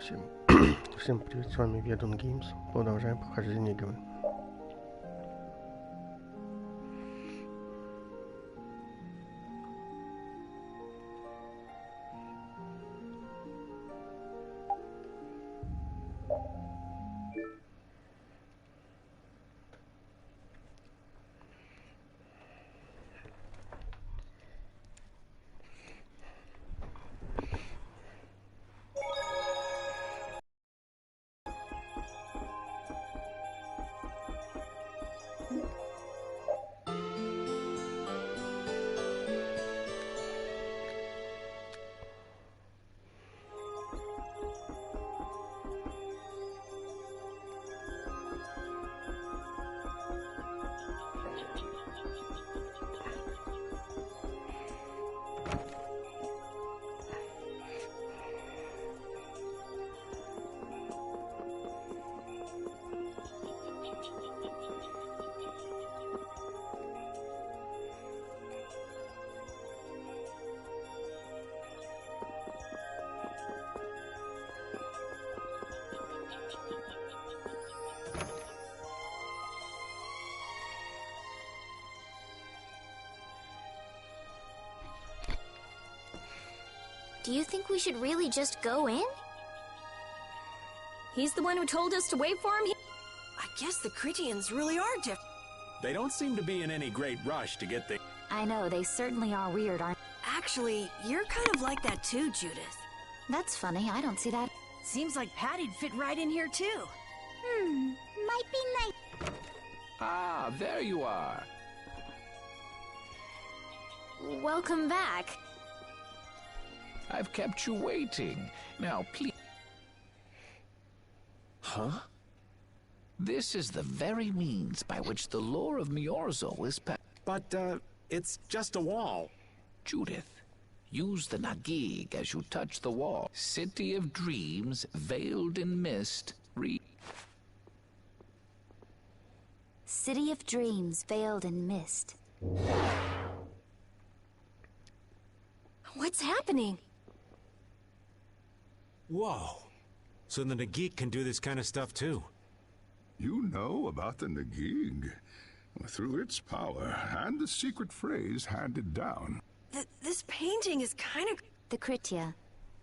Всем привет, с вами Ведун Геймс. Продолжаем прохождение игры. Do you think we should really just go in? He's the one who told us to wait for him? I guess the Critians really are different. They don't seem to be in any great rush to get the... I know, they certainly are weird, aren't they? Actually, you're kind of like that too, Judith. That's funny, I don't see that. Seems like Patty'd fit right in here too. Might be nice. Ah, there you are. Welcome back. I've kept you waiting. Now, please... Huh? This is the very means by which the lore of Miorzo is But, it's just a wall. Judith, use the Nagig as you touch the wall. City of dreams, veiled in mist, City of dreams, veiled in mist. What's happening? Whoa. So the Nagik can do this kind of stuff too. You know about the Nagig. Through its power and the secret phrase handed down. This painting is kind of... The Kritia,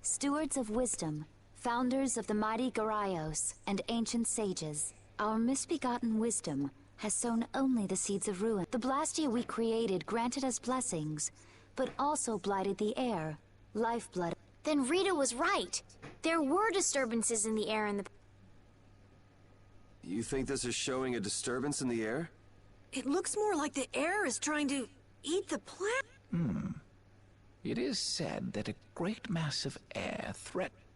stewards of wisdom, founders of the mighty Garaios and ancient sages. Our misbegotten wisdom has sown only the seeds of ruin. The Blastia we created granted us blessings, but also blighted the air, lifeblood. Then Rita was right. There were disturbances in the air in the... You think this is showing a disturbance in the air? It looks more like the air is trying to eat the plant. It is said that a great mass of air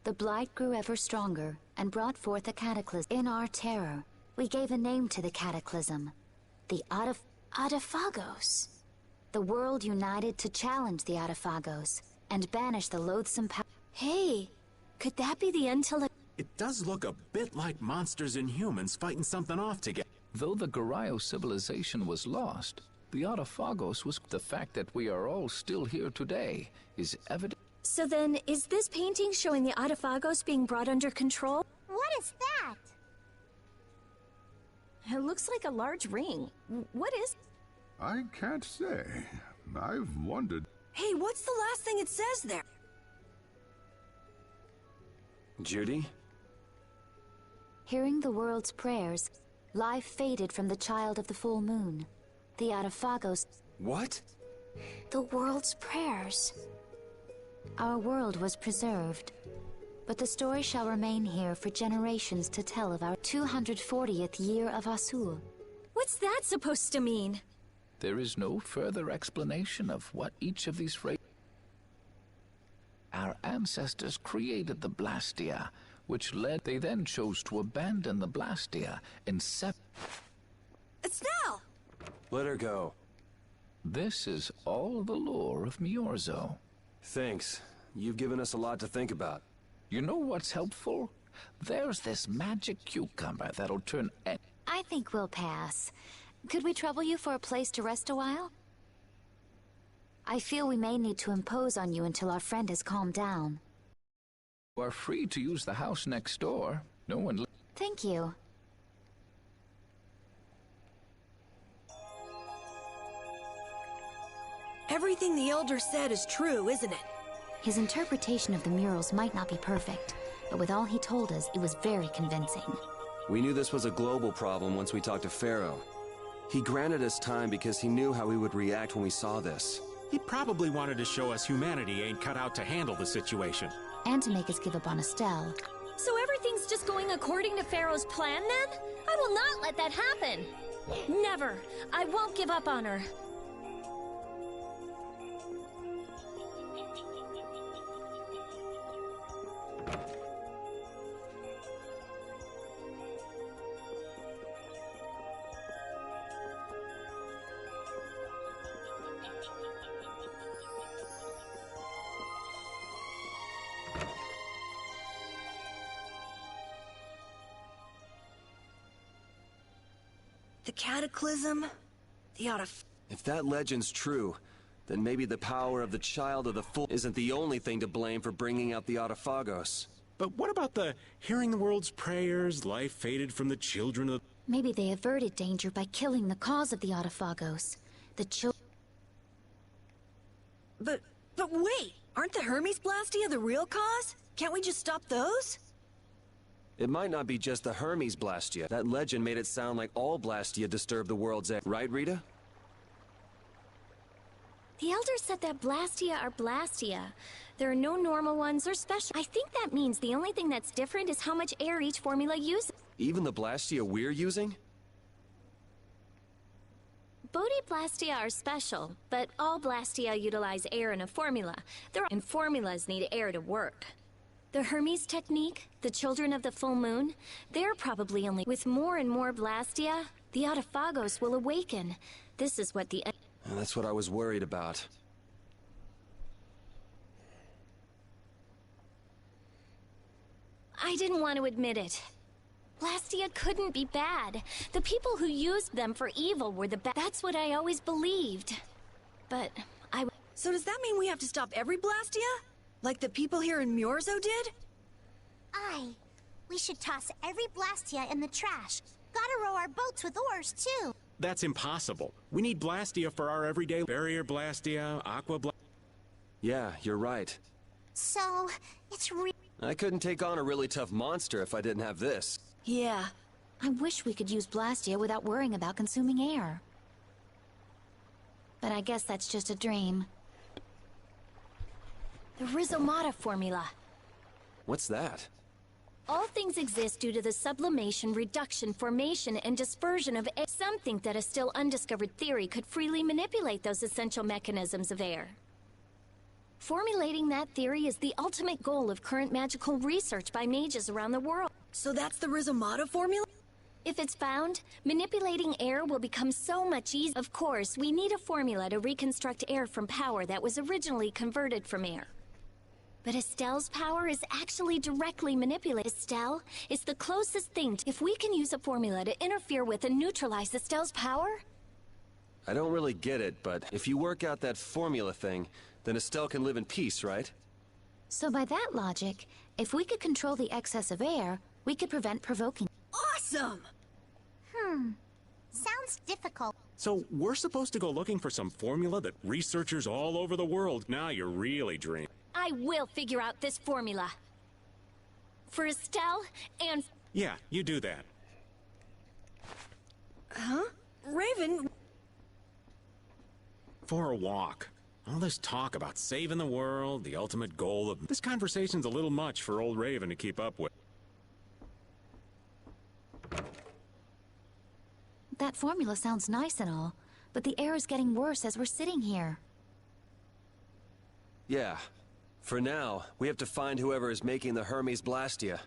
The blight grew ever stronger and brought forth a cataclysm. In our terror, we gave a name to the cataclysm. The Autophagos. The world united to challenge the Autophagos and banish the loathsome power. Hey, could that be the Until... It does look a bit like monsters and humans fighting something off together. Though the Garaio civilization was lost, the Autophagos was... The fact that we are all still here today is evident. So then, is this painting showing the Autophagos being brought under control? What is that? It looks like a large ring. What is... I can't say. I've wondered. Hey, what's the last thing it says there? Judy? Hearing the world's prayers, life faded from the child of the full moon. The Autophagos... What? The world's prayers. Our world was preserved. But the story shall remain here for generations to tell of our 240th year of Asur. What's that supposed to mean? There is no further explanation of what each of these phrases... Our ancestors created the Blastia, which led... They then chose to abandon the Blastia and Estelle! Let her go. This is all the lore of Miorzo. Thanks. You've given us a lot to think about. You know what's helpful? There's this magic cucumber that'll turn... I think we'll pass. Could we trouble you for a place to rest a while? I feel we may need to impose on you until our friend has calmed down. You are free to use the house next door. No one... Thank you. Everything the Elder said is true, isn't it? His interpretation of the murals might not be perfect, but with all he told us, it was very convincing. We knew this was a global problem once we talked to Pharaoh. He granted us time because he knew how we would react when we saw this. He probably wanted to show us humanity ain't cut out to handle the situation. And to make us give up on Estelle. So everything's just going according to Pharaoh's plan then? I will not let that happen. Never. I won't give up on her. The cataclysm? If that legend's true, then maybe the power of the child of the full isn't the only thing to blame for bringing out the Autophagos. But what about the hearing the world's prayers, life faded from the children of... Maybe they averted danger by killing the cause of the Autophagos. The children... But wait! Aren't the Hermes Blastia the real cause? Can't we just stop those? It might not be just the Hermes Blastia. That legend made it sound like all Blastia disturb the world's end. Right, Rita? The Elder said that Blastia are Blastia. There are no normal ones or special. I think that means the only thing that's different is how much air each formula uses. Even the Blastia we're using? Bodhi Blastia are special, but all Blastia utilize air in a formula. And formulas need air to work. The Hermes technique, the children of the full moon, they're probably only... With more and more Blastia, the Autophagos will awaken. This is what the... That's what I was worried about. I didn't want to admit it. Blastia couldn't be bad. The people who used them for evil were the bad. That's what I always believed. But So does that mean we have to stop every Blastia? Like the people here in Myorzo did? Aye. We should toss every Blastia in the trash. Gotta row our boats with oars, too. That's impossible. We need Blastia for our everyday... Barrier Blastia, Aqua Blastia... Yeah, you're right. So, it's I couldn't take on a really tough monster if I didn't have this. Yeah. I wish we could use Blastia without worrying about consuming air. But I guess that's just a dream. the Rhizomata formula. What's that? All things exist due to the sublimation, reduction, formation, and dispersion of air. Some think that a still undiscovered theory could freely manipulate those essential mechanisms of air. Formulating that theory is the ultimate goal of current magical research by mages around the world. So that's the Rhizomata formula? If it's found, manipulating air will become so much easier. Of course, we need a formula to reconstruct air from power that was originally converted from air. But Estelle's power is actually directly manipulated. Estelle is the closest thing if we can use a formula to interfere with and neutralize Estelle's power. I don't really get it, but if you work out that formula thing, then Estelle can live in peace, right? So by that logic, if we could control the excess of air, we could prevent provoking. Awesome! Sounds difficult. So we're supposed to go looking for some formula that researchers all over the world... Now you're really dreaming. I will figure out this formula. For Estelle and... Yeah, you do that. Huh? Raven... For a walk. All this talk about saving the world, the ultimate goal of... This conversation's a little much for old Raven to keep up with. That formula sounds nice and all, but the air is getting worse as we're sitting here. Yeah. For now, we have to find whoever is making the Hermes Blastia.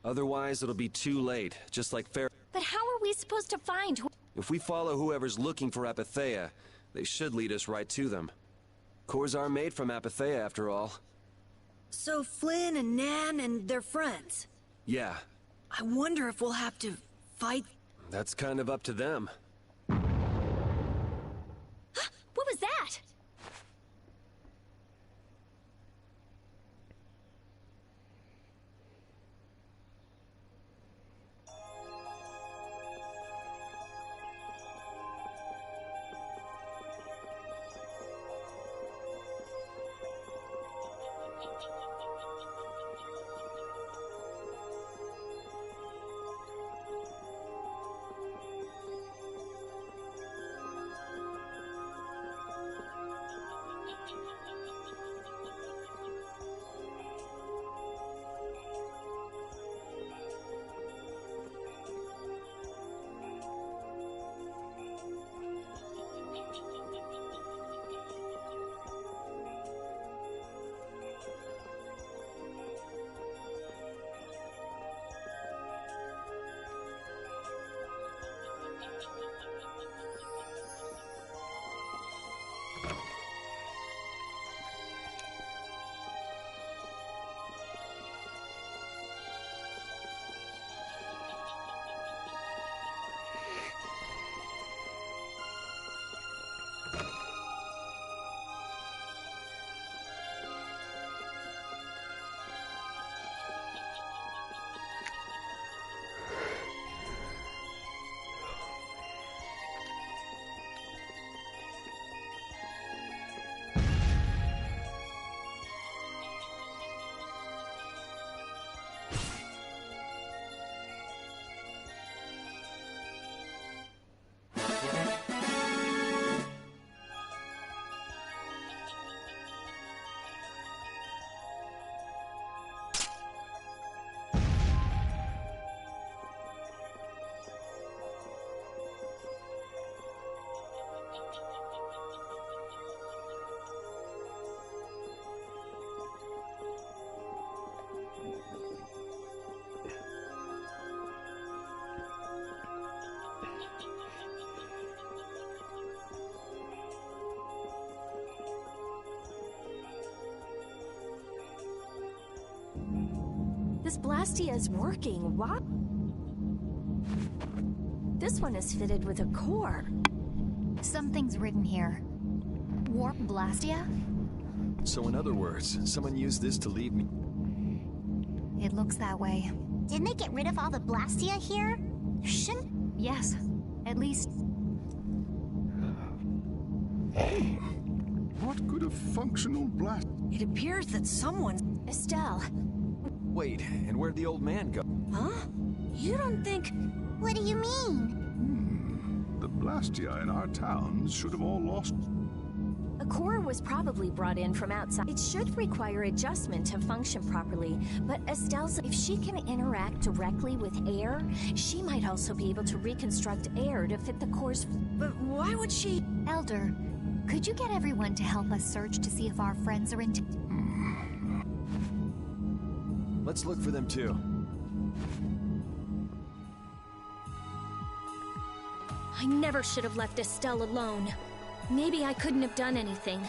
Otherwise, it'll be too late, just like Fair... But how are we supposed to find who... If we follow whoever's looking for Apatheia, they should lead us right to them. Cores are made from Apatheia, after all. So Flynn and Nan and their friends. Yeah. I wonder if we'll have to fight... That's kind of up to them. What was that? This Blastia is working. What? This one is fitted with a core. Something's written here. Warp Blastia? So in other words, someone used this to lead me. It looks that way. Didn't they get rid of all the Blastia here? Shouldn't... Yes. At least... What could a functional blast... It appears that someone... Estelle. Wait, and where'd the old man go? Huh? You don't think... What do you mean? The Blastia in our towns should have all lost... A core was probably brought in from outside. It should require adjustment to function properly, but Estelle's... If she can interact directly with air, she might also be able to reconstruct air to fit the core's... But why would she... Elder, could you get everyone to help us search to see if our friends are in... Let's look for them too. I never should have left Estelle alone. Maybe I couldn't have done anything,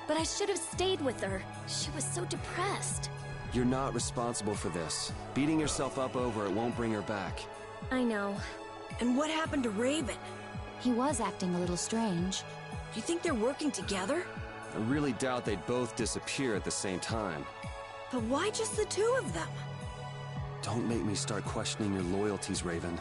but I should have stayed with her. She was so depressed. You're not responsible for this. Beating yourself up over it won't bring her back. I know. And what happened to Raven? He was acting a little strange. Do you think they're working together? I really doubt they'd both disappear at the same time. But why just the two of them? Don't make me start questioning your loyalties, Raven.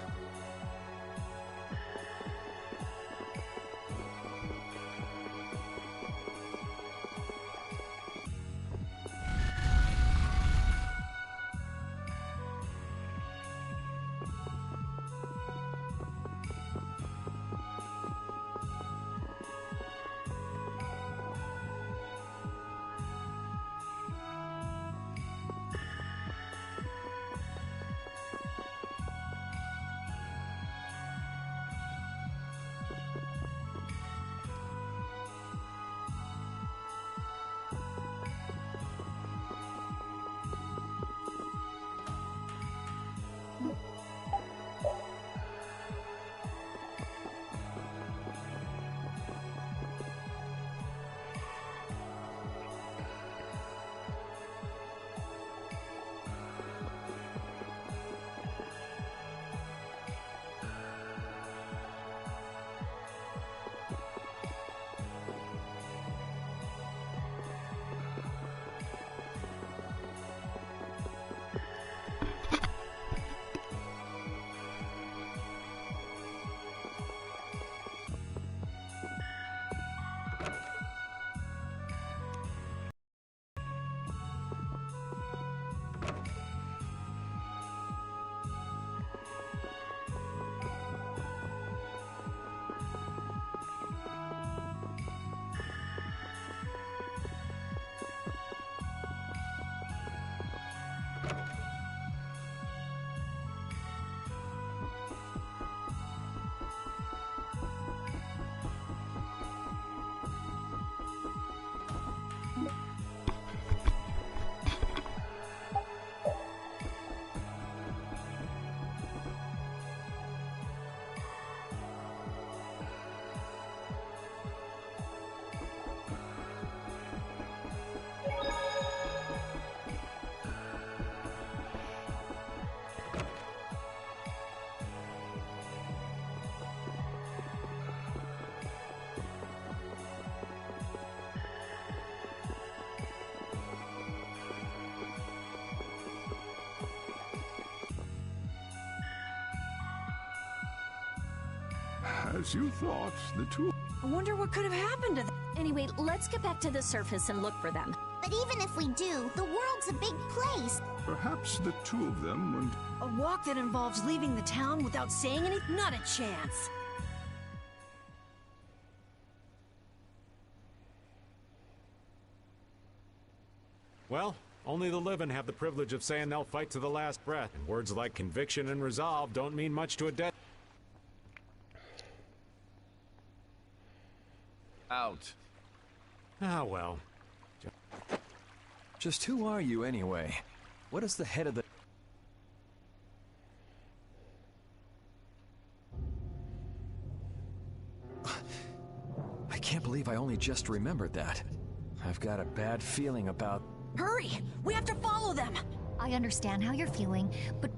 As you thought, the two... I wonder what could have happened to them. Anyway, let's get back to the surface and look for them. But even if we do, the world's a big place. Perhaps the two of them went... A walk that involves leaving the town without saying anything? Not a chance. Well, only the living have the privilege of saying they'll fight to the last breath. And words like conviction and resolve don't mean much to a dead... Out. Ah, well. Just who are you anyway? What is the head of the... I can't believe I only just remembered that. I've got a bad feeling about... Hurry! We have to follow them! I understand how you're feeling, but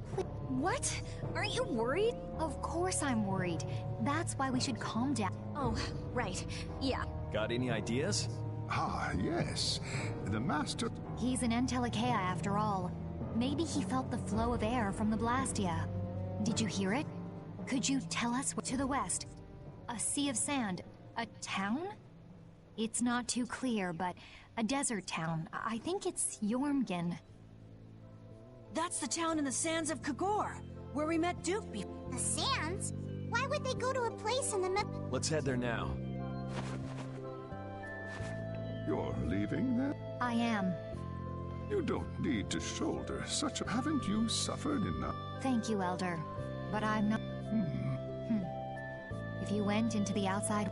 What? Aren't you worried? of course I'm worried. That's why we should calm down. Oh, right. Yeah. Got any ideas? Ah, yes. The master... He's an Entelekea after all. Maybe he felt the flow of air from the Blastia. Did you hear it? Could you tell us what to the west? A sea of sand. A town? It's not too clear, but a desert town. I think it's Jormungand. That's the town in the sands of Kagor, where we met Duke before. The sands? Why would they go to a place in the middle? Let's head there now. You're leaving then? I am. You don't need to shoulder such a... Haven't you suffered enough? Thank you, Elder. But I'm not... If you went into the outside...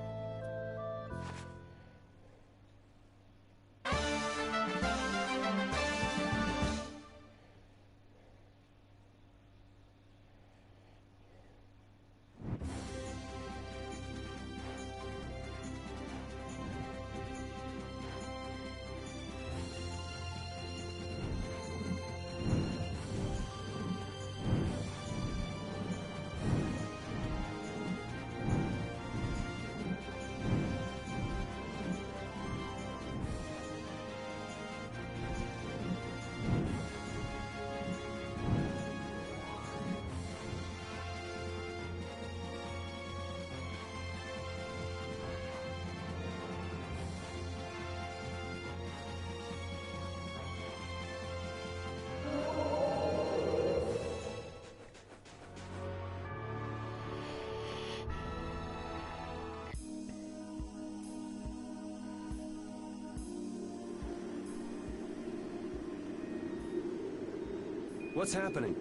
What's happening?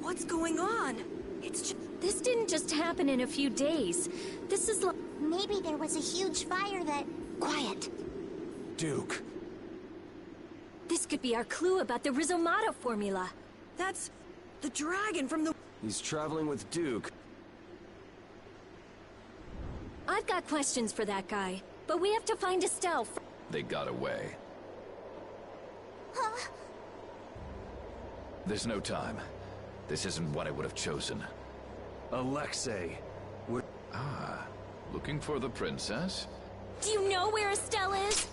What's going on? It's just... This didn't just happen in a few days. This is like... Maybe there was a huge fire that... Quiet. Duke. This could be our clue about the Rizomata formula. That's... the dragon from the... He's traveling with Duke. I've got questions for that guy, but we have to find Estelle. They got away. Huh? There's no time. This isn't what I would have chosen. Alexei. Ah, looking for the princess? Do you know where Estelle is?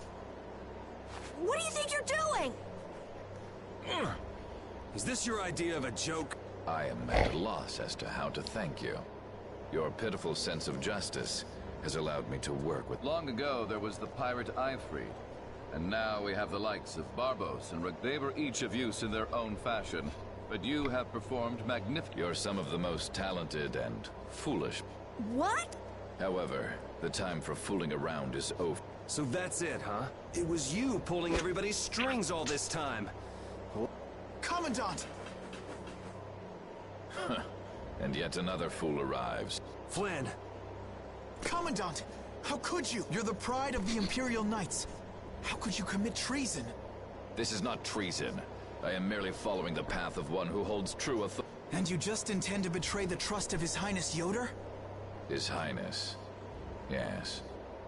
What do you think you're doing? Is this your idea of a joke? I am at a loss as to how to thank you. Your pitiful sense of justice has allowed me to work with... Long ago, there was the pirate Ifri. And now we have the likes of Barbos and They were each of use in their own fashion. But you have performed magnificent. You're some of the most talented and foolish. What? However, the time for fooling around is over. So that's it, huh? It was you pulling everybody's strings all this time. Commandant! And yet another fool arrives. Flynn! Commandant! How could you? You're the pride of the Imperial Knights. How could you commit treason? This is not treason. I am merely following the path of one who holds true authority. And you just intend to betray the trust of His Highness Yoder? His Highness. Yes.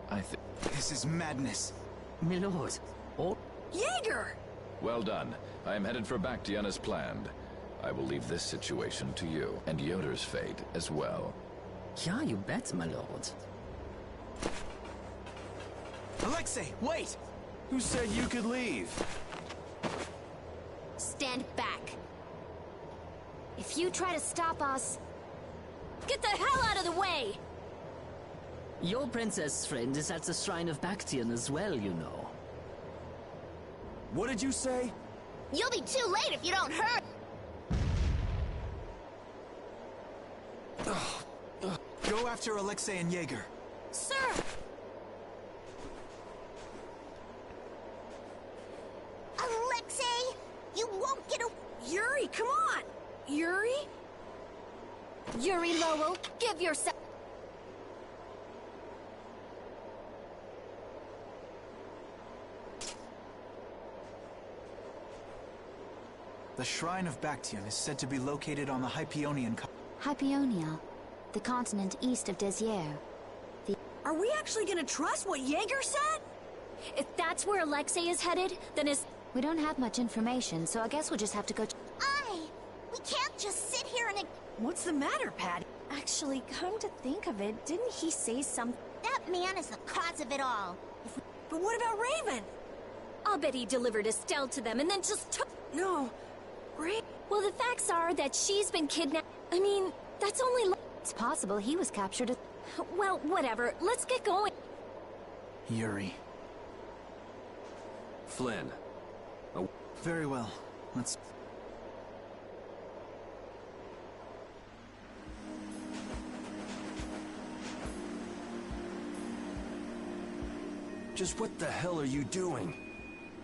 I think... This is madness. My lord. Oh. Jaeger! Well done. I am headed for Bactian as planned. I will leave this situation to you, and Yoder's fate as well. Yeah, you bet, my lord. Alexei, wait! Who said you could leave? Stand back. If you try to stop us, get the hell out of the way! Your princess friend is at the Shrine of Bactian as well, you know. What did you say? You'll be too late if you don't hurry. Go after Alexei and Jaeger. Sir! Alexei, you won't get a... Yuri, come on! Yuri? Yuri Lowell, give yourself... The Shrine of Bactian is said to be located on the Hyperionian... Hypionia, the continent east of Desier. Are we actually gonna trust what Jaeger said? If that's where Alexei is headed, then We don't have much information, so I guess we'll just have to go... We can't just sit here and... What's the matter, Patty? Actually, come to think of it, didn't he say something? That man is the cause of it all. But what about Raven? I'll bet he delivered Estelle to them and then just took... No. Raven? Well, the facts are that she's been kidnapped. I mean, that's only... It's possible he was captured at... Well, whatever. Let's get going. Yuri. Flynn. Oh. Very well. Let's... Just what the hell are you doing?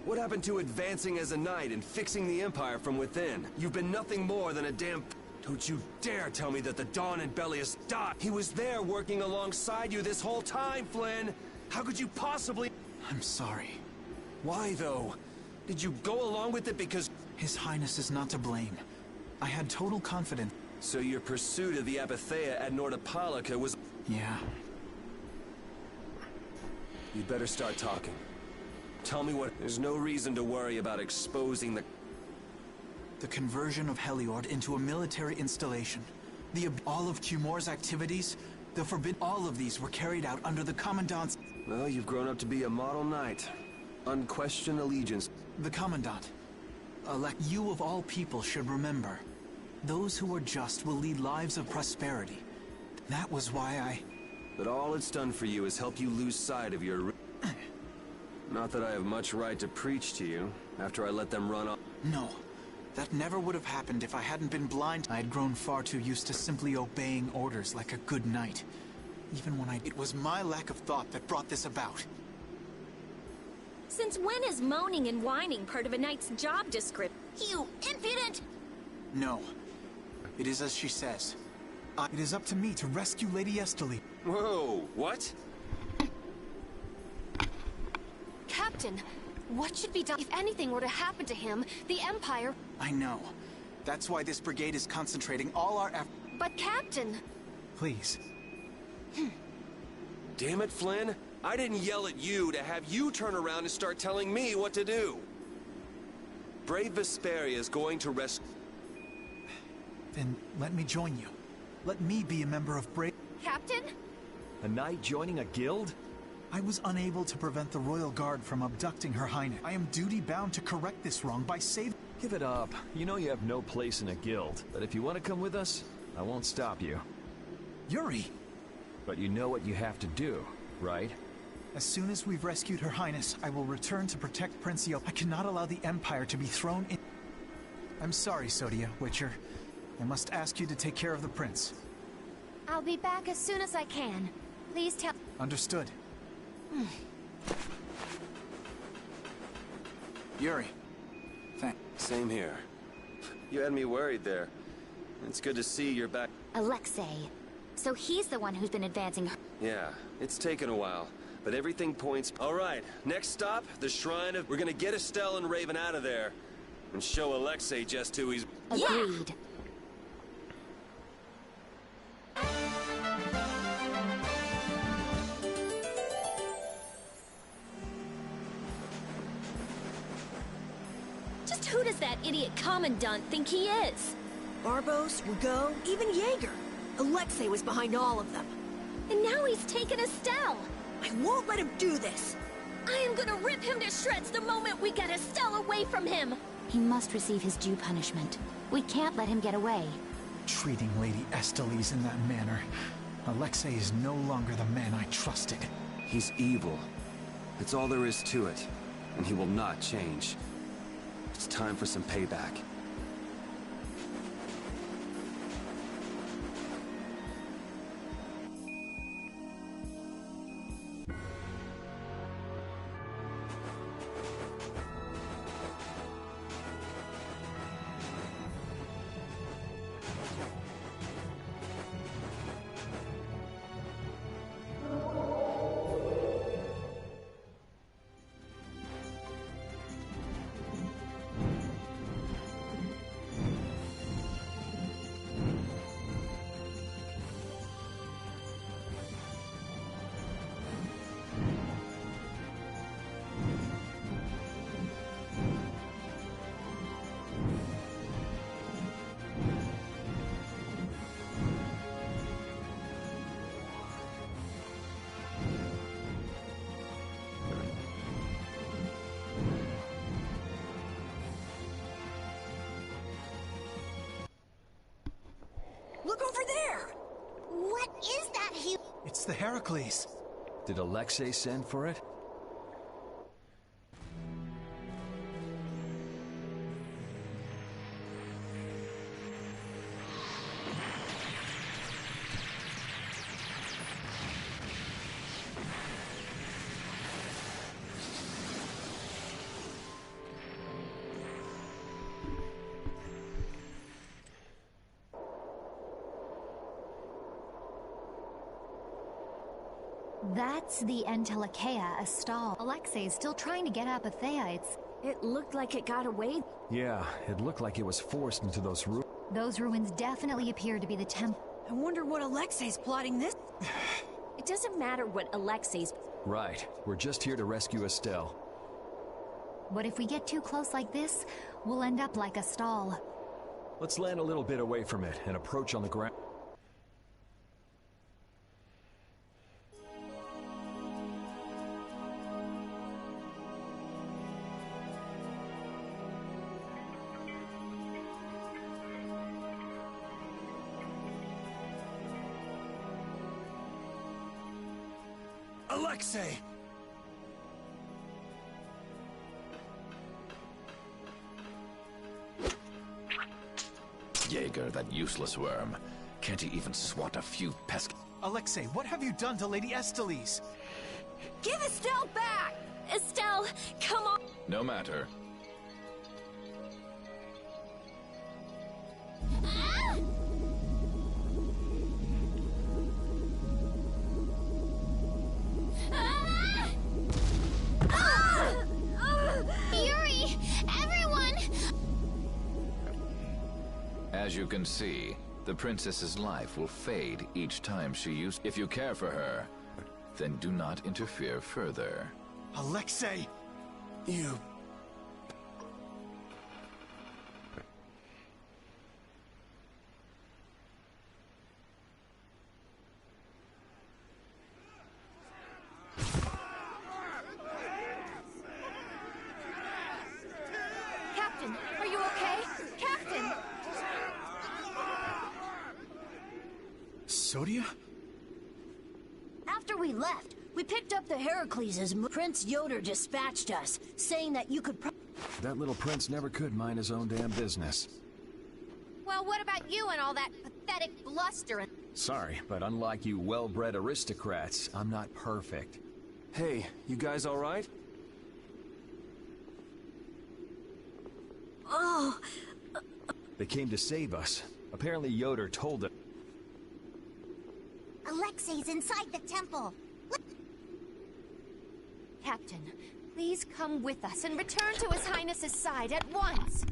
What happened to advancing as a knight and fixing the Empire from within? You've been nothing more than a damn... Don't you dare tell me that the Dawn and Bellius died! He was there working alongside you this whole time, Flynn! How could you possibly... I'm sorry. Why, though? Did you go along with it because... His Highness is not to blame. I had total confidence. So your pursuit of the Apatheia at Nordopolica was... Yeah. You'd better start talking. Tell me what... There's no reason to worry about exposing the... The conversion of Heliord into a military installation. All of Cumor's activities, the forbidden... All of these were carried out under the Commandant's... Well, you've grown up to be a model knight. Unquestioned allegiance. The Commandant. You of all people should remember. Those who are just will lead lives of prosperity. That was why I... But all it's done for you is help you lose sight of your... Not that I have much right to preach to you, after I let them run off. No. That never would have happened if I hadn't been blind. I had grown far too used to simply obeying orders like a good knight. Even when It was my lack of thought that brought this about. Since when is moaning and whining part of a knight's job description? You impudent! No. It is as she says. It is up to me to rescue Lady Esteli. Whoa, what? Captain, what should be done? If anything were to happen to him, the Empire... I know. That's why this brigade is concentrating all our efforts. But Captain... Please. Damn it, Flynn. I didn't yell at you to have you turn around and start telling me what to do. Brave Vesperia is going to rescue... Then let me join you. Let me be a member of Brave... Captain? A knight joining a guild? I was unable to prevent the Royal Guard from abducting Her Highness. I am duty-bound to correct this wrong by saving... Give it up. You know you have no place in a guild. But if you want to come with us, I won't stop you. Yuri! But you know what you have to do, right? As soon as we've rescued Her Highness, I will return to protect Prince Yo. I cannot allow the Empire to be thrown in... I'm sorry, Sodia, Witcher. I must ask you to take care of the Prince. I'll be back as soon as I can. Please tell... Understood. Yuri. Thanks. Same here. You had me worried there. It's good to see you're back. Alexei. So he's the one who's been advancing her. Yeah, it's taken a while, but everything points... All right, next stop, the Shrine of... We're gonna get Estelle and Raven out of there, and show Alexei just who he's... Agreed. Just who does that idiot Commandant think he is? Barbos, Rigaud, even Jaeger. Alexei was behind all of them. And now he's taken Estelle. I won't let him do this. I am gonna rip him to shreds the moment we get Estelle away from him. He must receive his due punishment. We can't let him get away. Treating Lady Estelies in that manner. Alexei is no longer the man I trusted. He's evil. That's all there is to it. And he will not change. It's time for some payback. Look over there! What is that, Hugh? It's the Heracles. Did Alexei send for it? That's the Entelekea, a stall. Alexei's still trying to get Apathea. It looked like it got away. Yeah, it looked like it was forced into those ruins. Those ruins definitely appear to be the temple. I wonder what Alexei's plotting this. It doesn't matter what Alexei's... Right. We're just here to rescue Estelle. But if we get too close like this, we'll end up like a stall. Let's land a little bit away from it and approach on the ground. Alexei! Jaeger, that useless worm. Can't he even swat a few pesky... Alexei, what have you done to Lady Estellise? Give Estelle back! Estelle, come on! No matter. Yuri! Everyone! As you can see, the princess's life will fade each time she uses... If you care for her, then do not interfere further. Alexei! You... Captain, are you okay? Captain! Sodia? After we left, we picked up the Heracles as Prince Yoder dispatched us, saying that you could That little prince never could mind his own damn business. Well, what about you and all that pathetic bluster? Sorry, but unlike you well-bred aristocrats, I'm not perfect. Hey, you guys all right? Oh! They came to save us. Apparently Yoder told them. Alexei's inside the temple. Captain, please come with us and return to His Highness's side at once.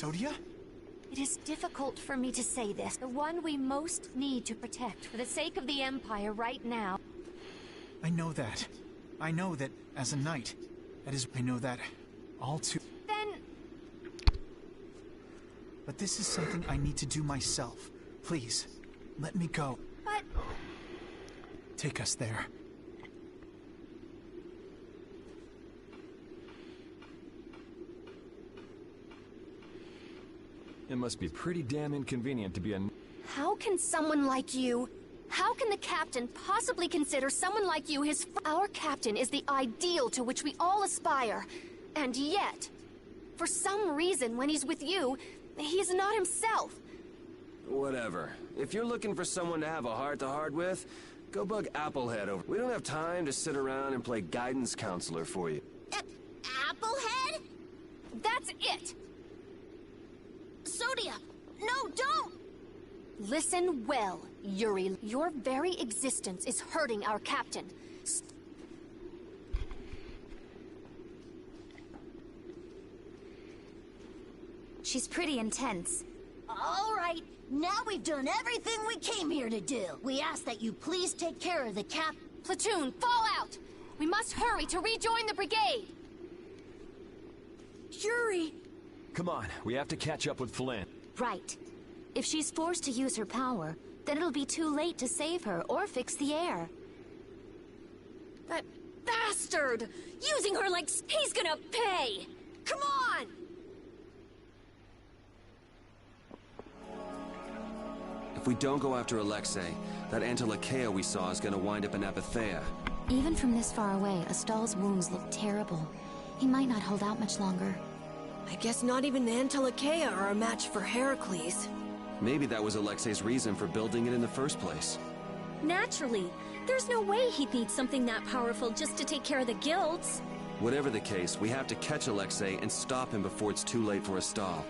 Sodia? It is difficult for me to say this. The one we most need to protect for the sake of the Empire right now. I know that. I know that as a knight. I know that all too... Then... But this is something I need to do myself. Please, let me go. But... Take us there. It must be pretty damn inconvenient to be a... How can someone like you... How can the captain possibly consider someone like you his... Our captain is the ideal to which we all aspire. And yet, for some reason when he's with you, he's not himself. Whatever. If you're looking for someone to have a heart-to-heart with, go bug Applehead over. We don't have time to sit around and play guidance counselor for you. Applehead? That's it! Sodia! No, don't! Listen well, Yuri. Your very existence is hurting our captain. She's pretty intense. All right, now we've done everything we came here to do. We ask that you please take care of the cap... Platoon, fall out! We must hurry to rejoin the brigade! Yuri! Come on, we have to catch up with Flynn. Right. If she's forced to use her power, then it'll be too late to save her or fix the air. That bastard! Using her like... He's gonna pay! Come on! If we don't go after Alexei, that Antilochea we saw is gonna wind up in Apatheia. Even from this far away, Astal's wounds look terrible. He might not hold out much longer. I guess not even the Antilochea are a match for Heracles. Maybe that was Alexei's reason for building it in the first place. Naturally. There's no way he'd need something that powerful just to take care of the guilds. Whatever the case, we have to catch Alexei and stop him before it's too late for Astal.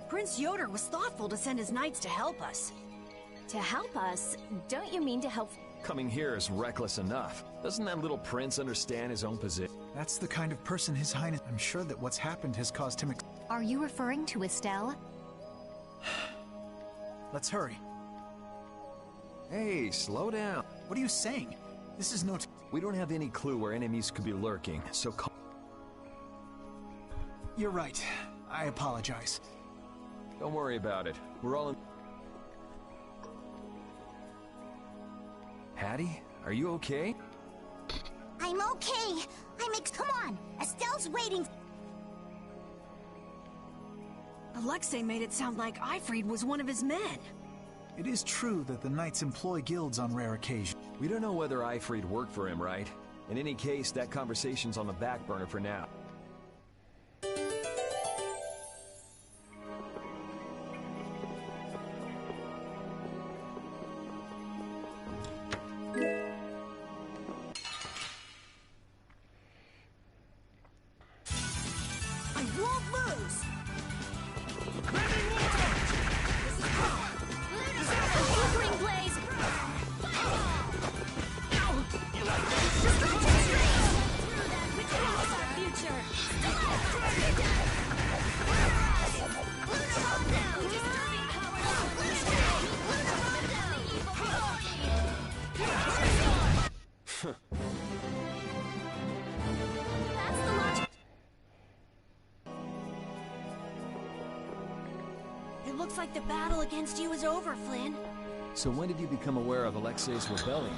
Prince Yoder was thoughtful to send his knights to help us. To help us? Don't you mean to help... Coming here is reckless enough. Doesn't that little prince understand his own position? That's the kind of person His Highness... I'm sure that what's happened has caused him... Are you referring to Estelle? Let's hurry. Hey, slow down. What are you saying? This is no... We don't have any clue where enemies could be lurking, so... You're right. I apologize. Don't worry about it. We're all in... Hattie, are you okay? I'm okay. Come on. Estelle's waiting. Alexei made it sound like Ifrid was one of his men. It is true that the knights employ guilds on rare occasions. We don't know whether Ifrid worked for him, right? In any case, that conversation's on the back burner for now. It looks like the battle against you is over, Flynn. So when did you become aware of Alexei's rebellion?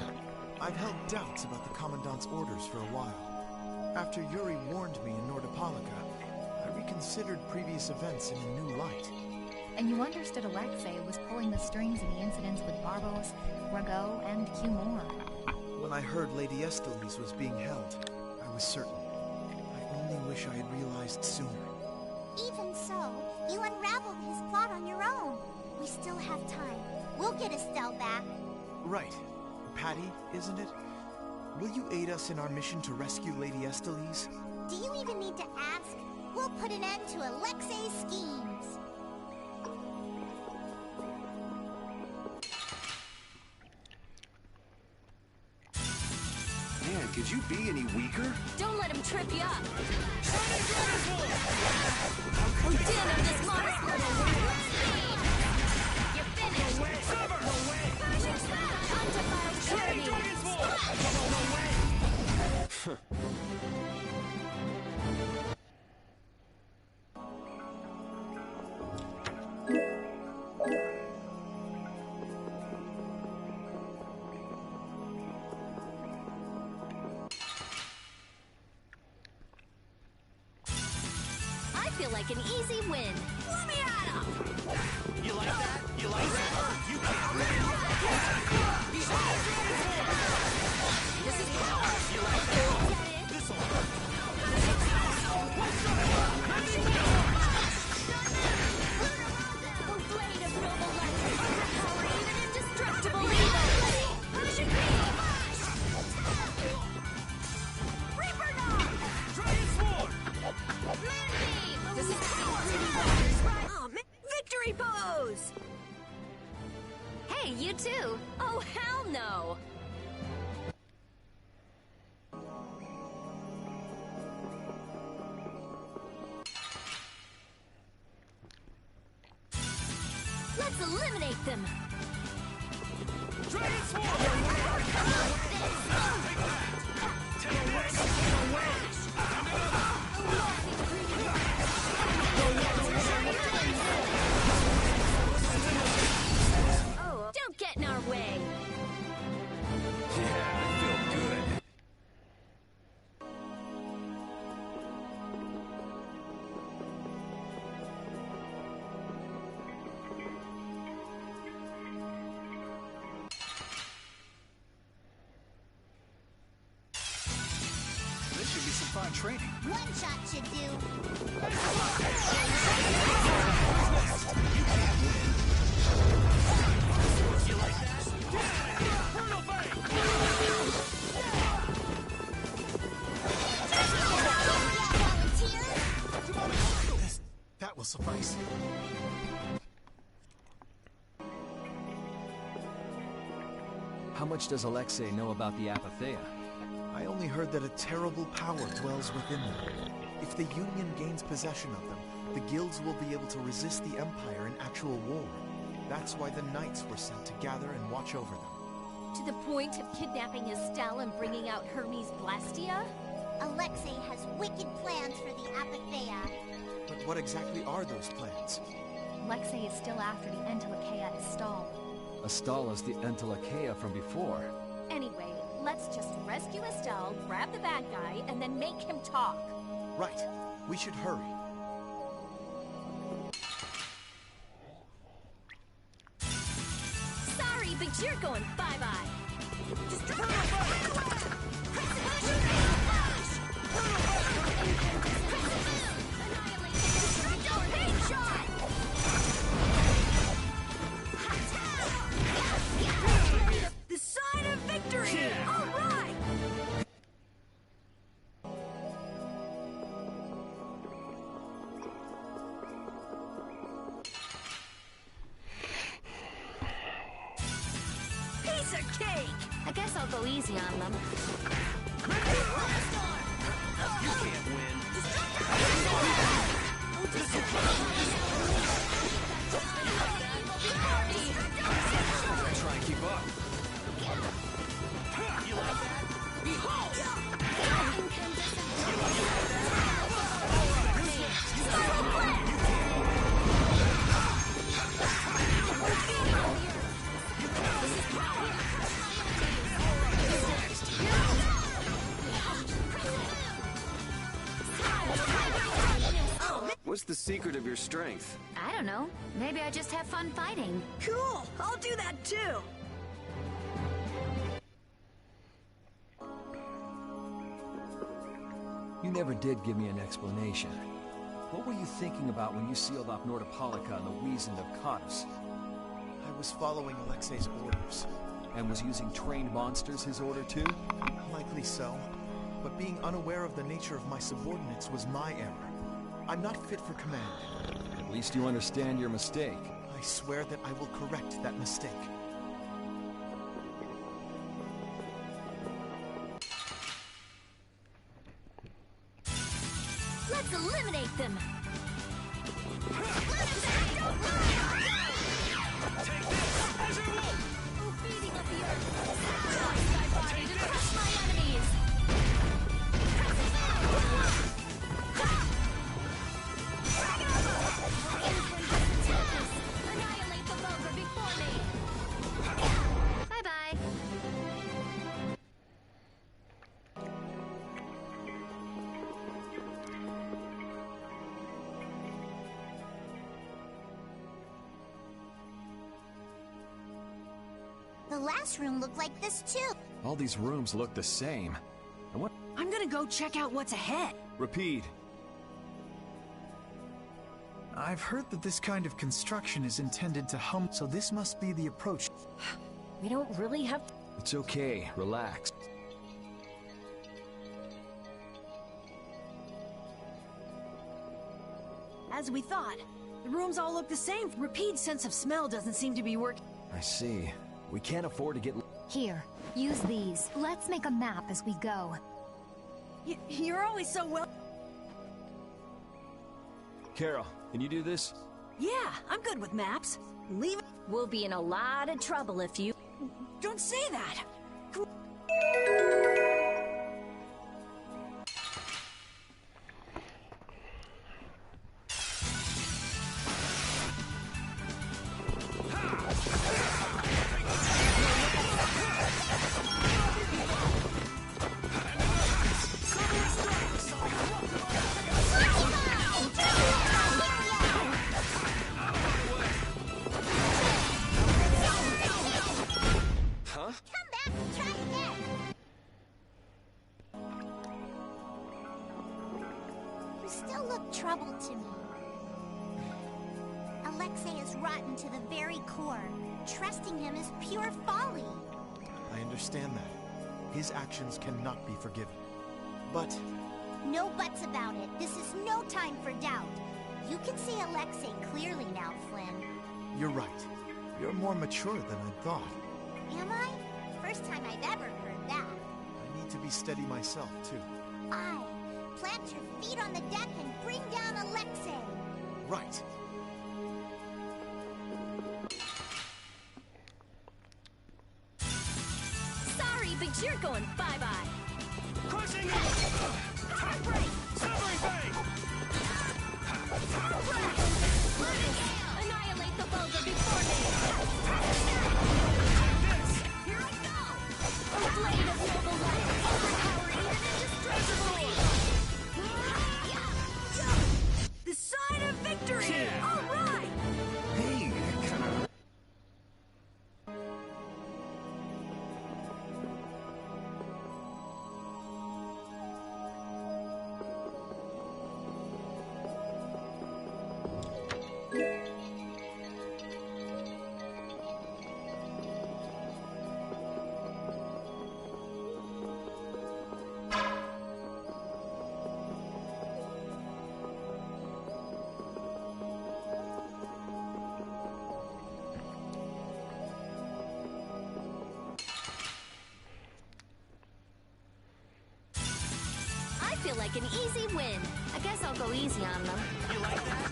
I've held doubts about the Commandant's orders for a while. After Yuri warned me in Nordopolica, I reconsidered previous events in a new light. And you understood Alexei was pulling the strings in the incidents with Barbos, Rago, and Q-More. When I heard Lady Estellise was being held, I was certain. I only wish I had realized sooner. Even so, you unraveled his plot on your own. We still have time. We'll get Estelle back. Right. Patty, isn't it? Will you aid us in our mission to rescue Lady Estellise? Do you even need to ask? We'll put an end to Alexei's schemes. Man, could you be any weaker? Don't let him trip you up. Oh, damn it, this monster! You're finished! Undefiled charity! I feel like an easy win. Let me at him! You like that? You like that? You can't win! This is power! You like that? This'll hurt! The blade of noble light can overpower even indestructible evil! Pushing me! Reaper Knock! Giant Sword! Moonbeam! This is Oh, man. Victory pose! Hey, you too! Oh, hell no! Let's eliminate them! Giant Sword! Oh, don't get in our way! Yeah, I feel good. This should be some fun training. One shot should do. You like that? Brutal Bang! That will suffice. How much does Alexei know about the Apatheia? I only heard that a terrible power dwells within them. If the Union gains possession of them, the guilds will be able to resist the Empire in actual war. That's why the knights were sent to gather and watch over them. To the point of kidnapping Estelle and bringing out Hermes Blastia? Alexei has wicked plans for the Apatheia. But what exactly are those plans? Alexei is still after the Entelecheia Estelle. Estelle is the Entelecheia from before. Anyway, let's just rescue Estelle, grab the bad guy, and then make him talk. Right. We should hurry. Sorry, but you're going bye-bye. The sign of victory! All right! Piece of cake! I guess I'll go easy on them. You can't win! Try and keep up. You like that? Behold! What's the secret of your strength? I don't know. Maybe I just have fun fighting. Cool! I'll do that too! You never did give me an explanation. What were you thinking about when you sealed off Nordopolica and the Wiesent of Cottus? I was following Alexei's orders. And was using trained monsters his order too? Likely so. But being unaware of the nature of my subordinates was my error. I'm not fit for command. At least you understand your mistake. I swear that I will correct that mistake. Let's eliminate them! The last room looked like this too. All these rooms look the same. And what? I'm gonna go check out what's ahead. Repeat. I've heard that this kind of construction is intended to so this must be the approach. We don't really have to... It's okay. Relax. As we thought. The rooms all look the same. Repeat's sense of smell doesn't seem to be working. I see. We can't afford to get... Here, use these. Let's make a map as we go. You're always so well... Carol, can you do this? Yeah, I'm good with maps. Leave it. We'll be in a lot of trouble if you... Don't say that! Trouble to me. Alexei is rotten to the very core. Trusting him is pure folly. I understand that. His actions cannot be forgiven. But... No buts about it. This is no time for doubt. You can see Alexei clearly now, Flynn. You're right. You're more mature than I thought. Am I? First time I've ever heard that. I need to be steady myself, too. Plant your feet on the deck and bring down Alexei. Right. Sorry, but you're going bye-bye. Crushing it! Heartbreak! Severing fate! Annihilate the vulgar before me! Here I go! A blade of noble light, overpowering even indestructible! The sign of victory! Yeah. All right! Hey, I feel like an easy win. I guess I'll go easy on them. You like that?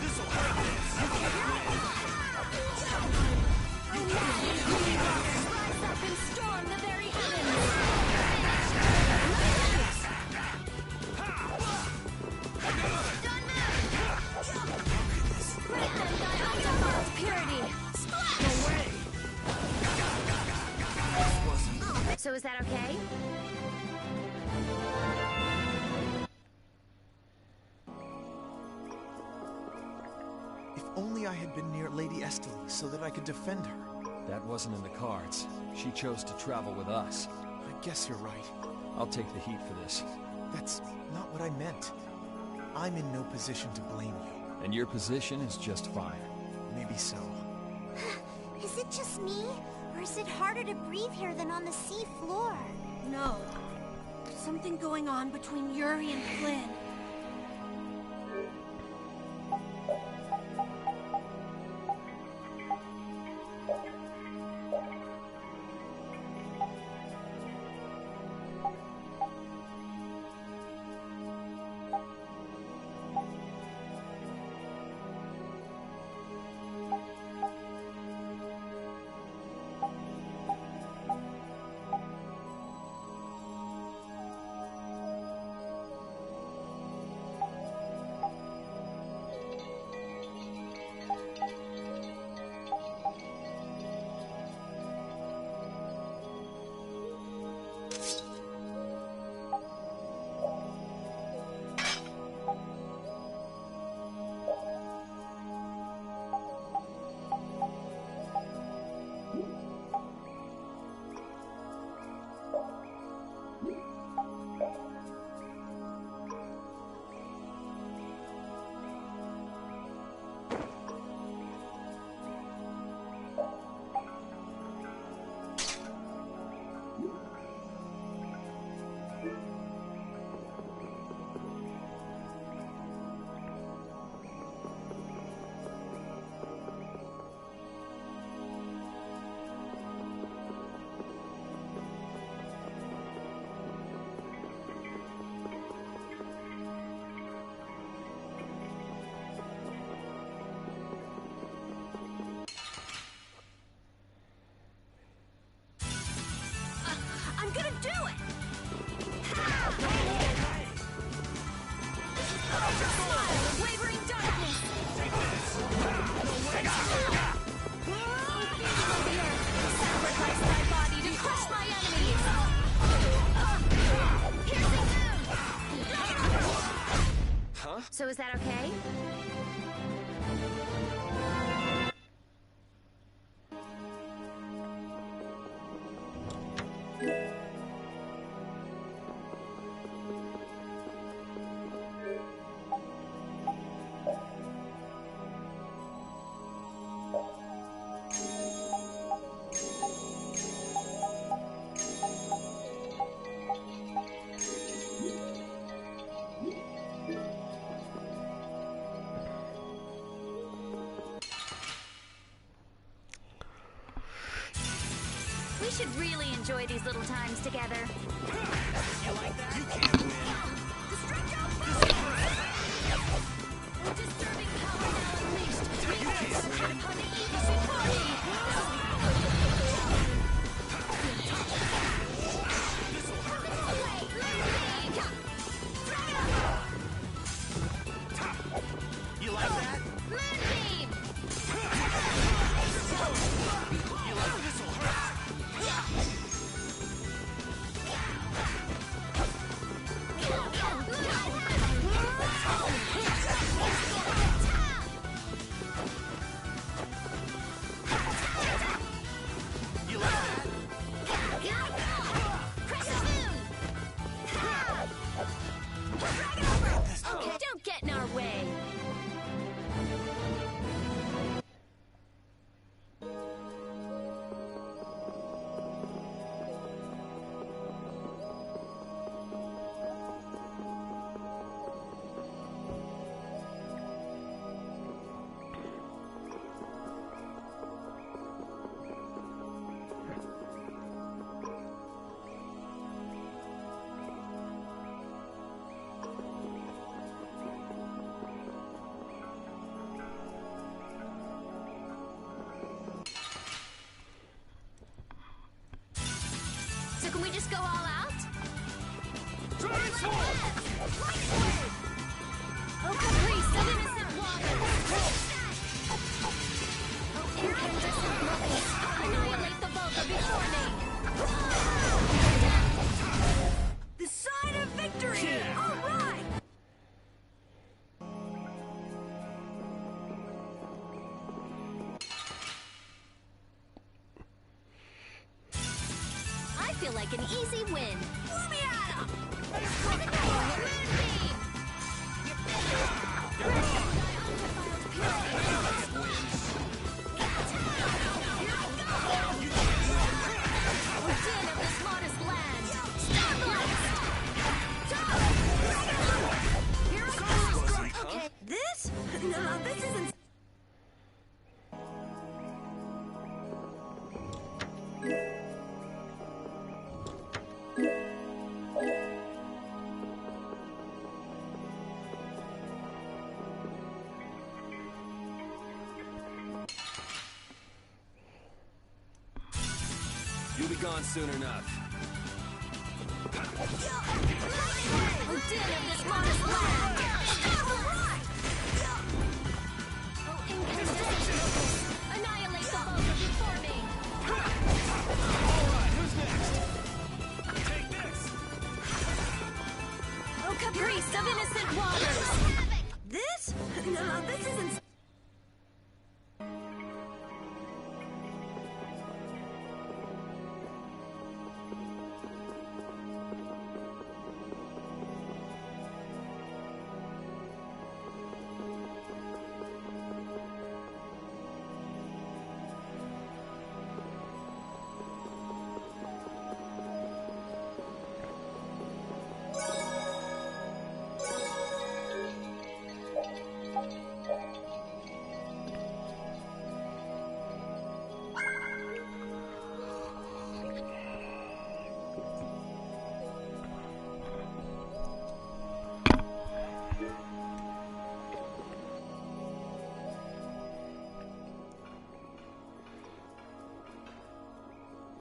This'll hurt this. Rise up and storm the very heavens! Purity! No way! So is that okay? If only I had been near Lady Esteli so that I could defend her. That wasn't in the cards. She chose to travel with us. I guess you're right. I'll take the heat for this. That's not what I meant. I'm in no position to blame you. And your position is just fine. Maybe so. Is it just me? Or is it harder to breathe here than on the sea floor? No. There's something going on between Yuri and Flynn. I'm gonna do it! Smile of wavering darkness! Sacrifice my body to crush my enemies! Huh? So is that okay? We should really enjoy these little times together. You like that? You can't win. Disturbing power now unleashed! Return upon the evil before me! You like that? Moonbeam! You like this will hurt? You like that? Crescent moon! Okay, don't get in our way! So can we just go all out? Oh, caprice of innocent water! Oh, incandescent locusts! Annihilate the vulgar before me! The sign of victory! All right! I feel like an easy win. Let me at 'em! Moonbeam! gone soon enough. Oh, damn this modest land! Oh, incandescent! Annihilate the vulgar before me! Alright, who's next? Take this! Oh, caprice of innocent waters! This? No, this isn't...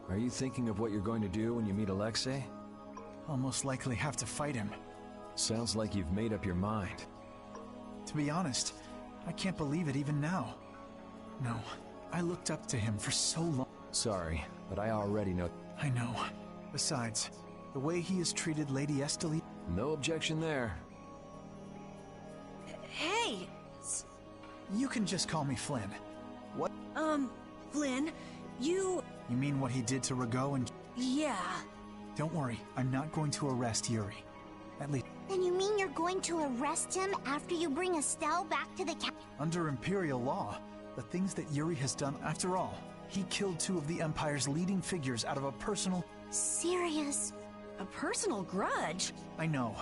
Are you thinking of what you're going to do when you meet Alexei? I'll most likely have to fight him. Sounds like you've made up your mind. To be honest, I can't believe it even now. No, I looked up to him for so long. Sorry, but I already know. I know. Besides, the way he has treated Lady Esteli... No objection there. Hey! You can just call me Flynn. What? Flynn, you... You mean what he did to Rago and... Yeah. Don't worry, I'm not going to arrest Yuri. At least... Then you mean you're going to arrest him after you bring Estelle back to the Under Imperial law, the things that Yuri has done, after all, he killed two of the Empire's leading figures out of a personal... Serious? A personal grudge? I know.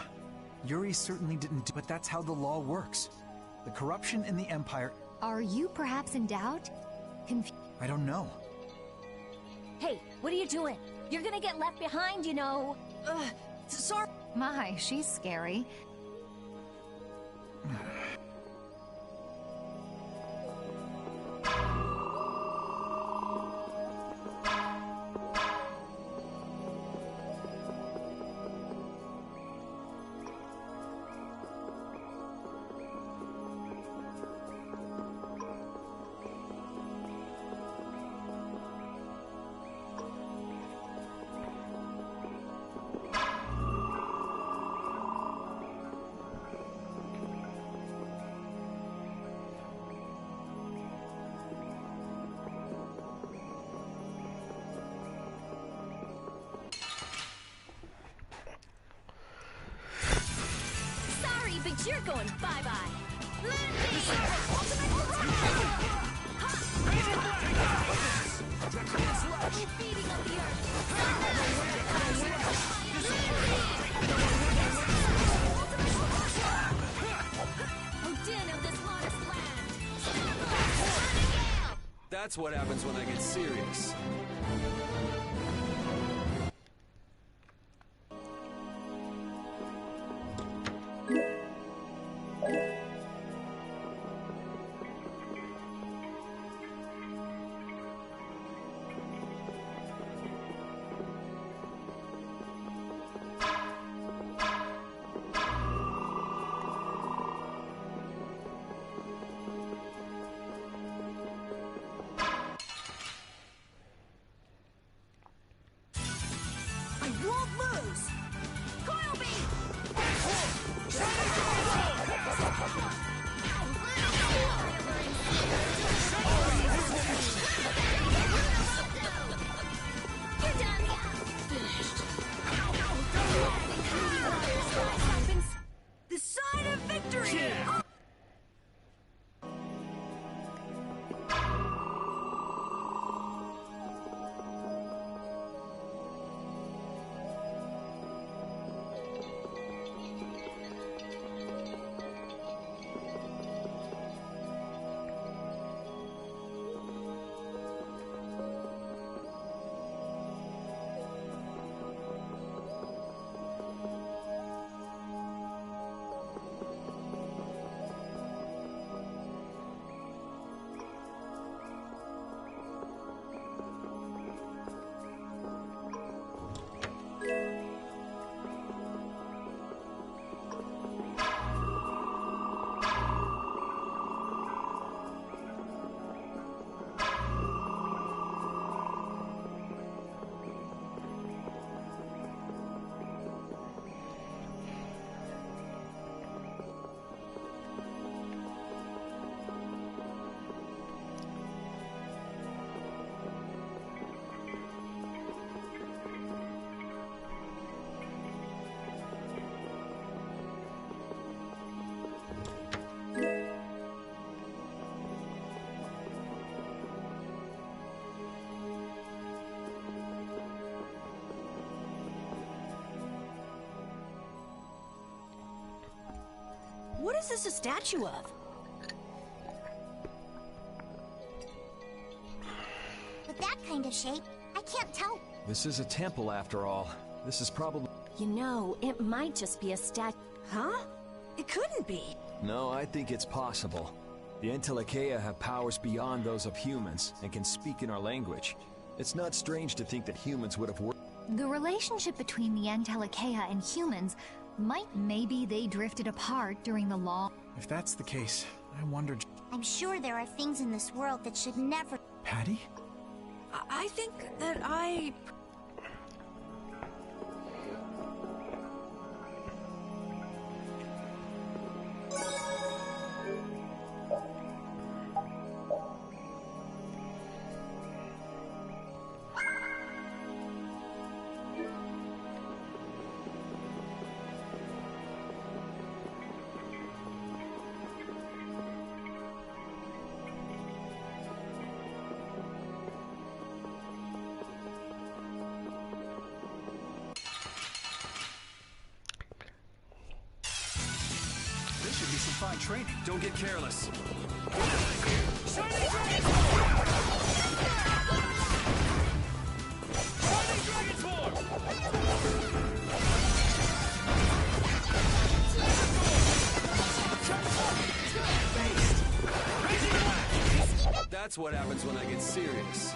Yuri certainly didn't do... But that's how the law works. The corruption in the Empire... Are you perhaps in doubt? I don't know. Hey, what are you doing? You're gonna get left behind, you know. Sorry. My, she's scary. But you're going bye-bye. Beating up the earth. Oh, din of this modest land. That's what happens when I get serious. What is this a statue of? With that kind of shape, I can't tell. This is a temple after all. This is probably... You know, it might just be a Huh? It couldn't be. No, I think it's possible. The Entelekea have powers beyond those of humans and can speak in our language. It's not strange to think that humans would have worked. The relationship between the Entelekea and humans maybe they drifted apart during the long... If that's the case, I wondered... I'm sure there are things in this world that should never... Patty? I think that I... This should be some fine training. Don't get careless. Shining Dragon's That's what happens when I get serious.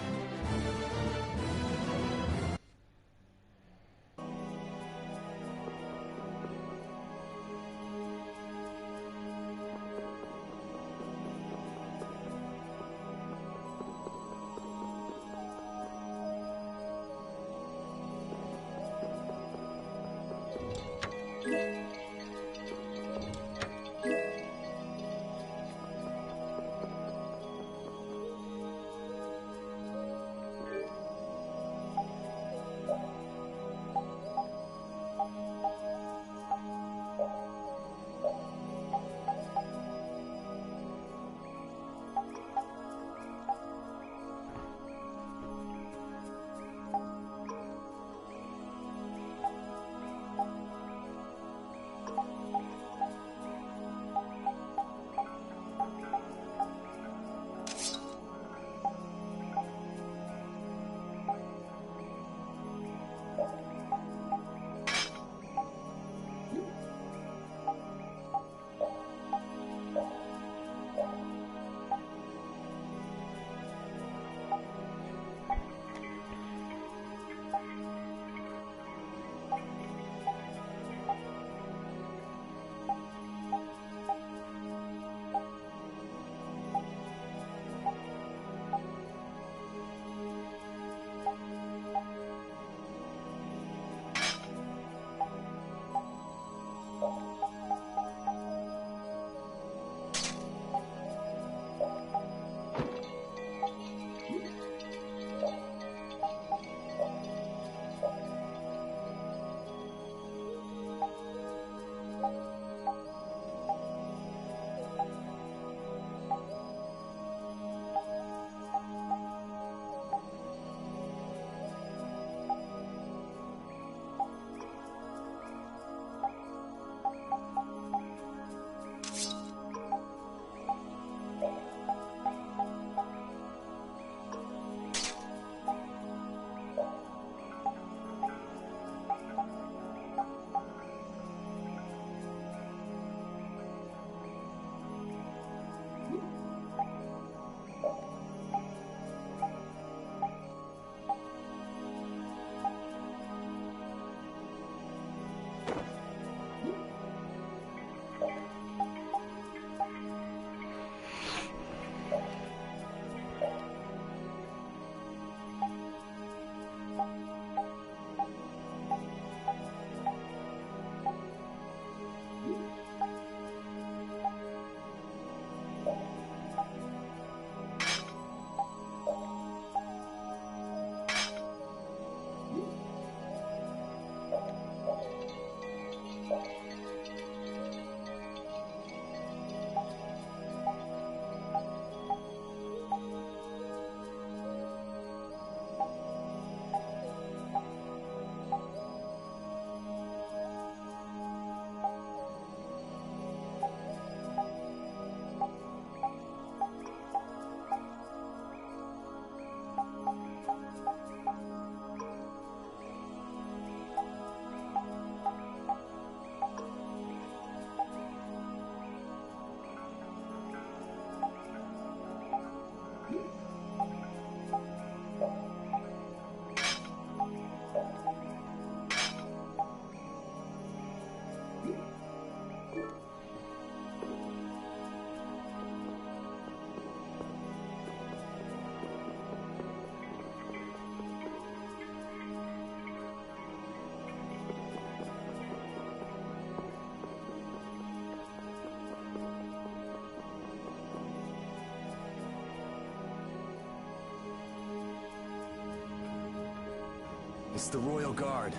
It's the Royal Guard.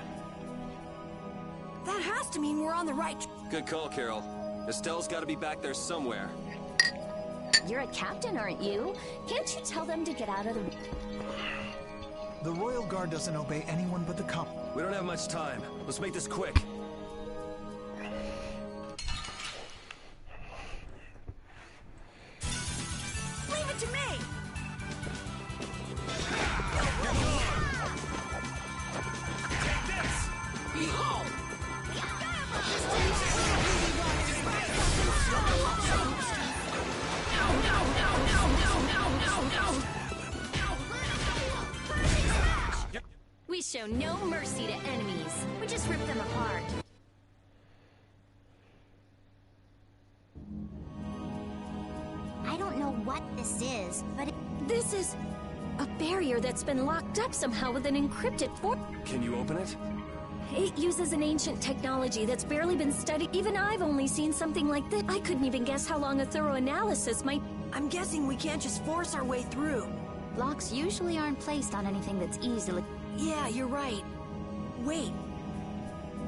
That has to mean we're on the right. Good call, Carol. Estelle's got to be back there somewhere. You're a captain, aren't you? Can't you tell them to get out of the... The Royal Guard doesn't obey anyone but the We don't have much time. Let's make this quick. Leave it to me! Take this! Behold! We show no mercy to enemies. We just rip them apart. I don't know what this is, but This is a barrier that's been locked up somehow with an encrypted form. Can you open it? It uses an ancient technology that's barely been studied. Even I've only seen something like this. I couldn't even guess how long a thorough analysis might... I'm guessing we can't just force our way through. Locks usually aren't placed on anything that's easily... Yeah, you're right. Wait.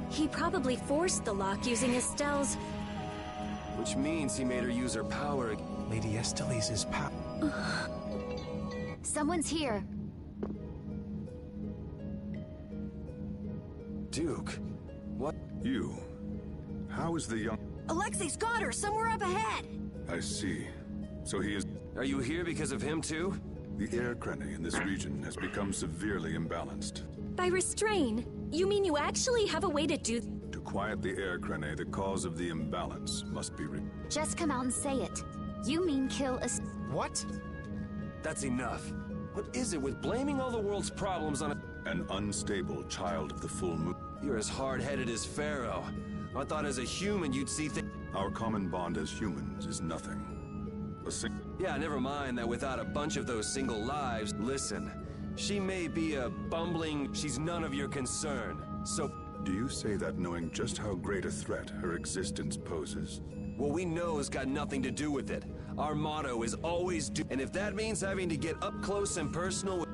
He probably forced the lock using Estelle's... Which means he made her use her power. Lady Estelle's power. Someone's here. Duke, what? You. How is the young... Alexei's got her somewhere up ahead. I see. So he is... Are you here because of him too? The air crene in this region has become severely imbalanced. By restrain, you mean you actually have a way to do... To quiet the air crene, the cause of the imbalance must be Just come out and say it. You mean kill a... What? That's enough. What is it with blaming all the world's problems on an unstable child of the full moon? You're as hard-headed as Pharaoh. I thought as a human you'd see things... Our common bond as humans is nothing. Yeah, never mind that without a bunch of those single lives... Listen, she may be a bumbling... She's none of your concern. So... Do you say that knowing just how great a threat her existence poses? What we know has got nothing to do with it. Our motto is always do... And if that means having to get up close and personal with...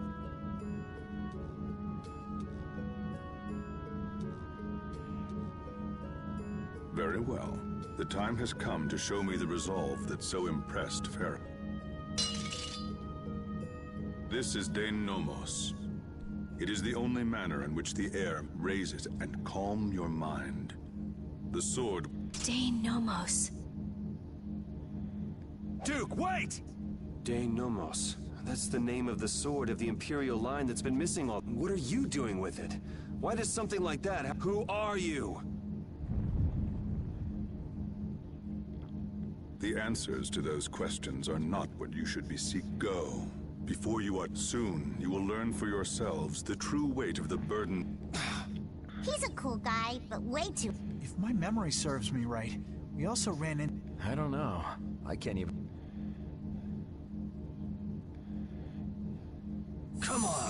Very well. The time has come to show me the resolve that so impressed Pharaoh. This is Dane Nomos. It is the only manner in which the air raises and calm your mind. The sword... Dane Nomos. Duke, wait! Dane Nomos. That's the name of the sword of the Imperial line that's been missing all... What are you doing with it? Why does something like that happen? Who are you? The answers to those questions are not what you should be seeking. Go. Before you are soon, you will learn for yourselves the true weight of the burden. He's a cool guy, but way too... If my memory serves me right, we also ran in... I don't know. I can't even... Come on!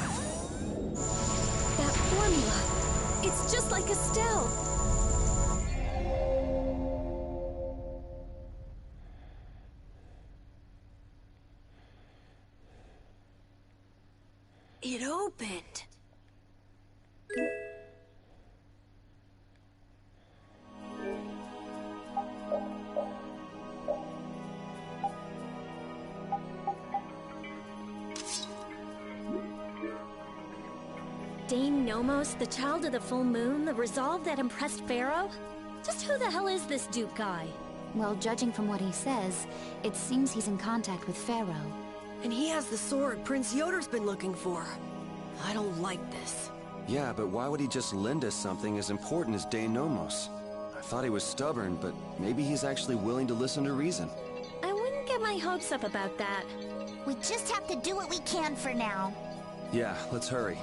That formula! It's just like Estelle! It opened. Dane Nomos, the child of the full moon, the resolve that impressed Pharaoh? Just who the hell is this Duke guy? Well, judging from what he says, it seems he's in contact with Pharaoh. And he has the sword Prince Yoder's been looking for. I don't like this. Yeah, but why would he just lend us something as important as Dane Nomos? I thought he was stubborn, but maybe he's actually willing to listen to reason. I wouldn't get my hopes up about that. We just have to do what we can for now. Yeah, let's hurry.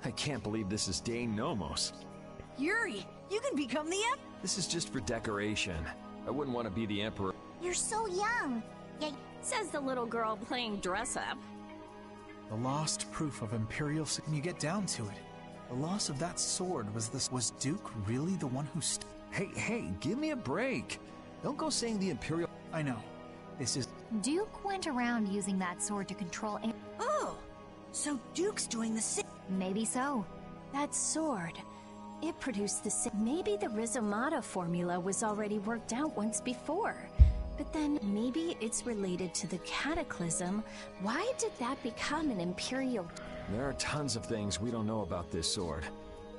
I can't believe this is Dane Nomos. Yuri, you can become the Emperor. This is just for decoration. I wouldn't want to be the Emperor. You're so young. Yeah, Says the little girl playing dress-up. The lost proof of Imperial... When you get down to it, the loss of that sword was Duke really the one who... Hey, give me a break. Don't go saying the Imperial... I know. This is... Duke went around using that sword to control air. Oh, so Duke's doing the same. Maybe so. That sword, it produced the same. Maybe the Rizomata formula was already worked out once before. But then maybe it's related to the Cataclysm. Why did that become an Imperial... There are tons of things we don't know about this sword.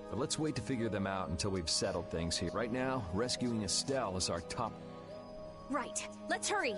But let's wait to figure them out until we've settled things here. Right now, rescuing Estelle is our top... Right, let's hurry.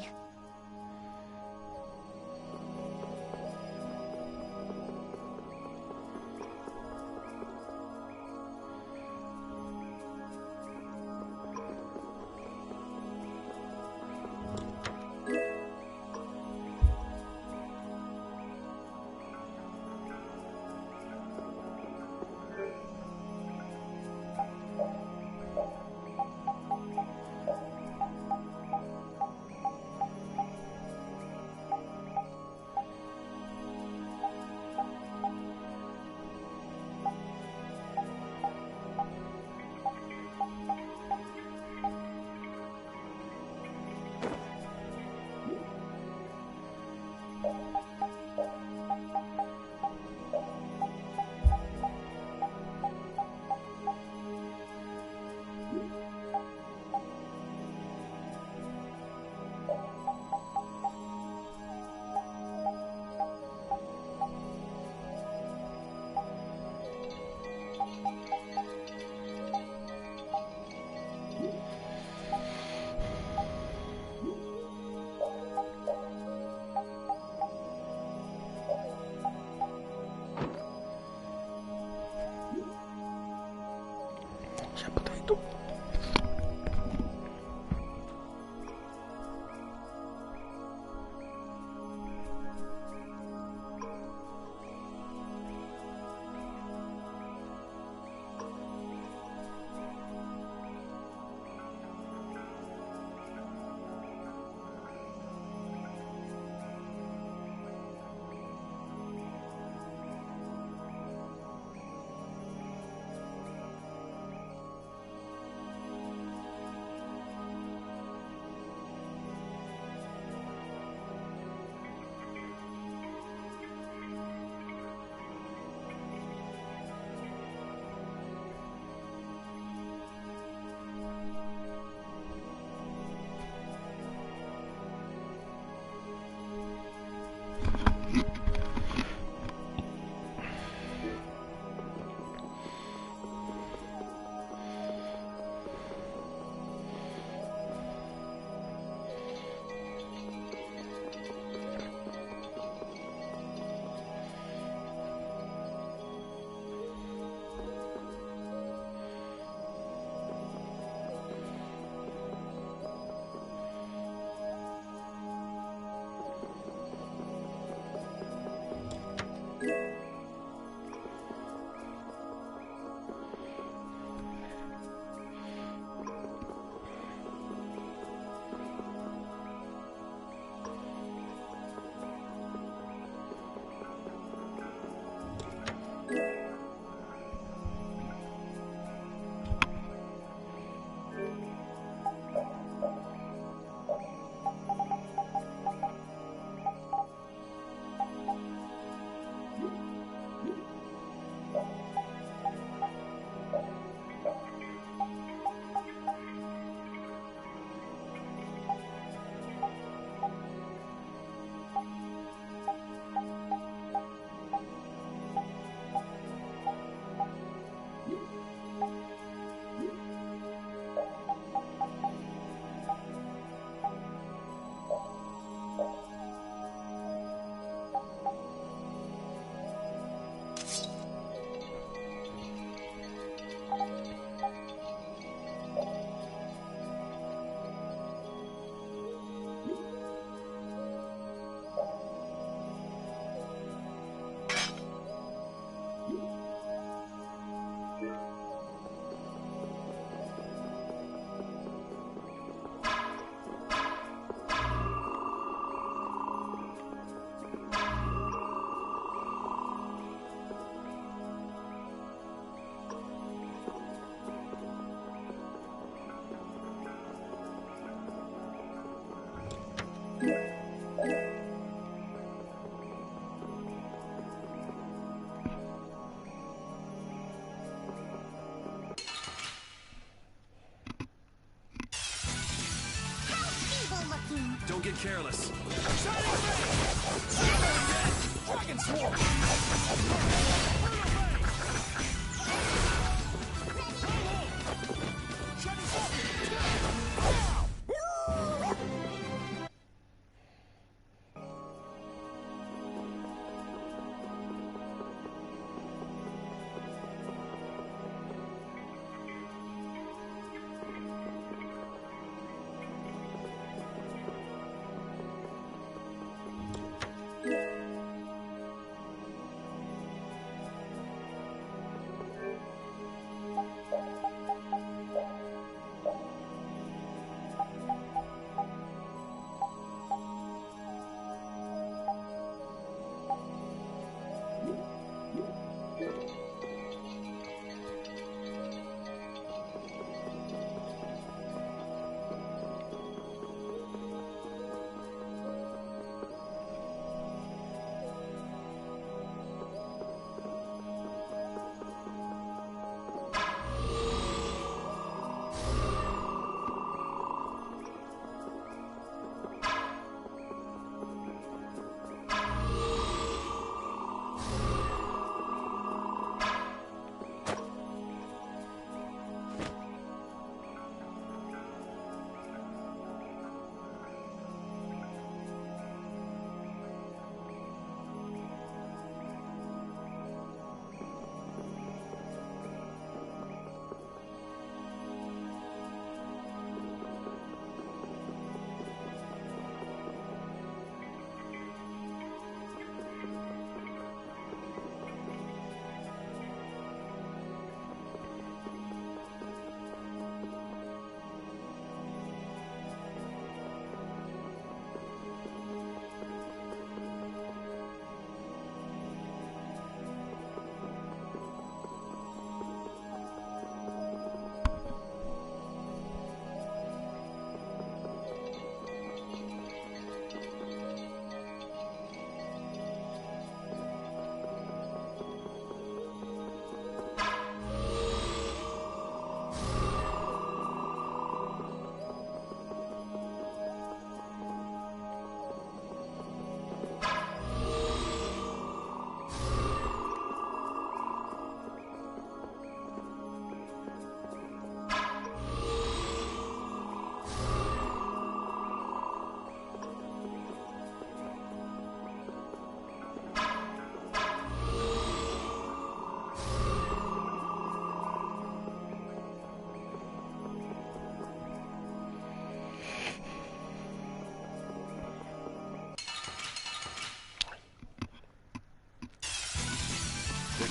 Я подойду. get careless. Dragon Swarm!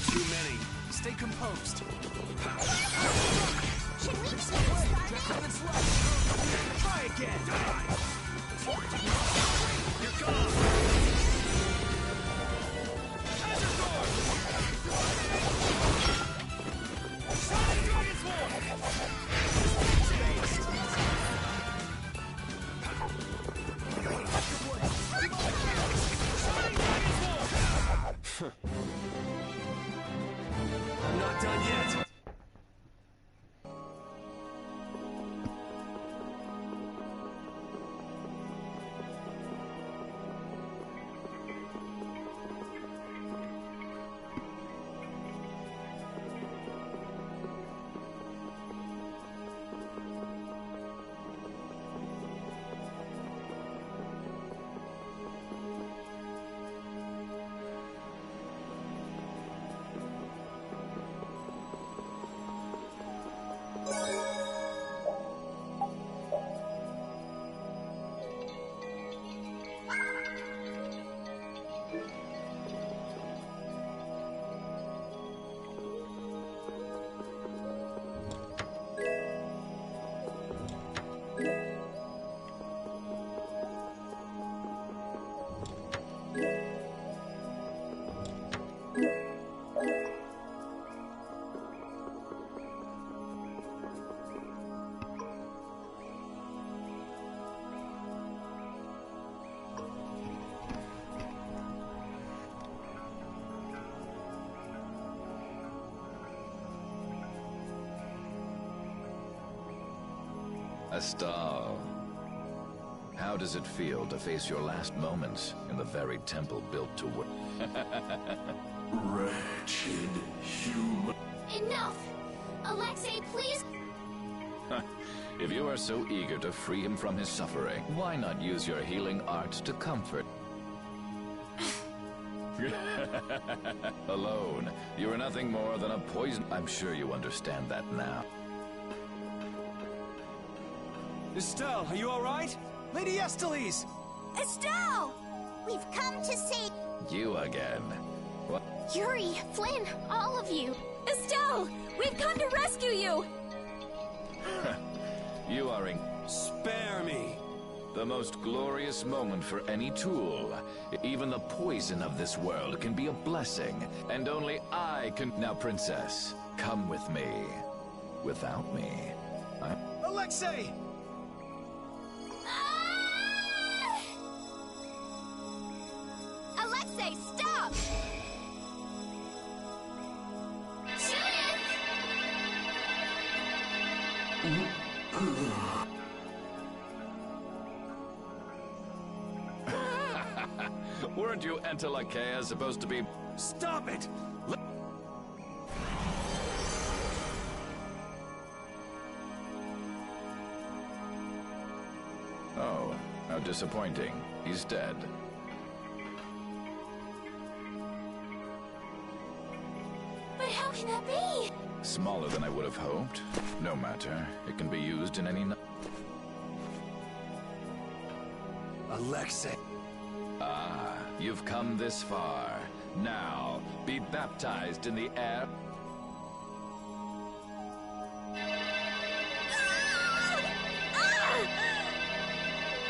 Too many. Stay composed. Should we just Try again. You're gone. I'm not done yet. A star. How does it feel to face your last moments in the very temple built to work? Wretched human. Enough! Alexei, please! If you are so eager to free him from his suffering, why not use your healing arts to comfort? Alone, you are nothing more than a poison. I'm sure you understand that now. Estelle, are you all right? Lady Estellise! Estelle! We've come to save... You again. What? Yuri, Flynn, all of you! Estelle! We've come to rescue you! You are in... Spare me! The most glorious moment for any tool. Even the poison of this world can be a blessing, and only I can... Now, Princess, come with me. Without me, Alexei! Alexei, stop! Weren't you Entelakea supposed to be... Stop it! Oh, how disappointing. He's dead. But how can that be? Smaller than I would have hoped. No matter. It can be used in any... Alexei. Ah, you've come this far. Now, be baptized in the air.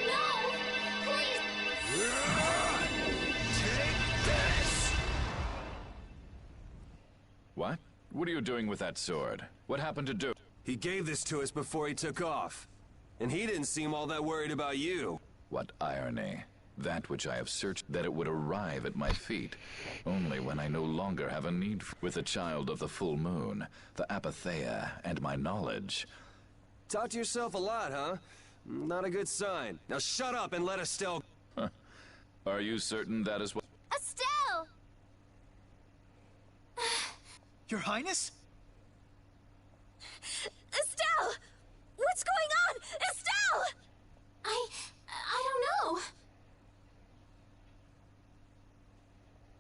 No! Please! Take this! What? What are you doing with that sword? What happened to do? He gave this to us before he took off. And he didn't seem all that worried about you. What irony. That which I have searched, that it would arrive at my feet, only when I no longer have a need with the child of the full moon, the Apatheia, and my knowledge. Talk to yourself a lot, huh? Not a good sign. Now shut up and let Estelle... Are you certain that is what... Estelle! Your Highness? Estelle! What's going on? Estelle! I don't know.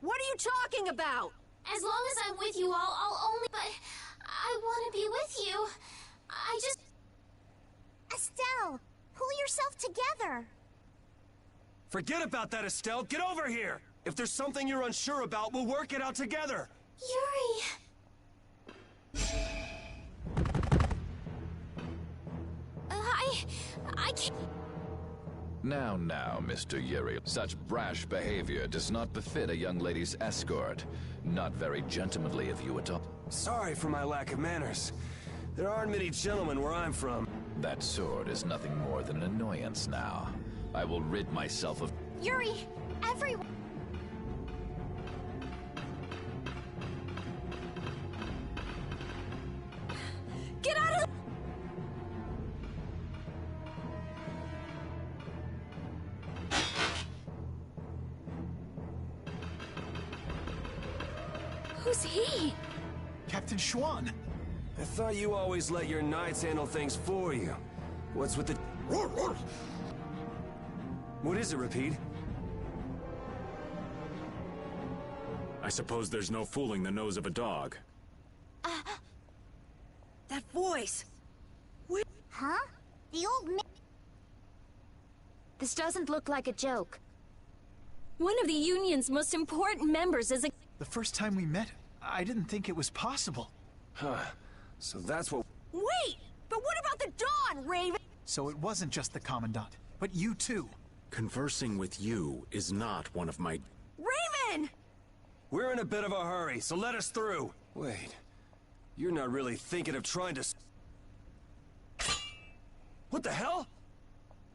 What are you talking about? As long as I'm with you all, I'll only... But I want to be with you. I just... Estelle, pull yourself together. Forget about that, Estelle. Get over here. If there's something you're unsure about, we'll work it out together. Yuri... I can't... Now, Mr. Yuri. Such brash behavior does not befit a young lady's escort. Not very gentlemanly of you at all. Sorry for my lack of manners. There aren't many gentlemen where I'm from. That sword is nothing more than an annoyance now. I will rid myself of... Yuri, everyone... Get out of... Who's he? Captain Schwan. I thought you always let your knights handle things for you. What's with the... What is it, Repeat? I suppose there's no fooling the nose of a dog. That voice. Huh? The old man... This doesn't look like a joke. One of the Union's most important members is a... The first time we met, I didn't think it was possible. Huh. So that's what... Wait! But what about the Dawn, Raven? So it wasn't just the Commandant, but you too. Conversing with you is not one of my... Raven! We're in a bit of a hurry, so let us through. Wait. You're not really thinking of trying to... What the hell?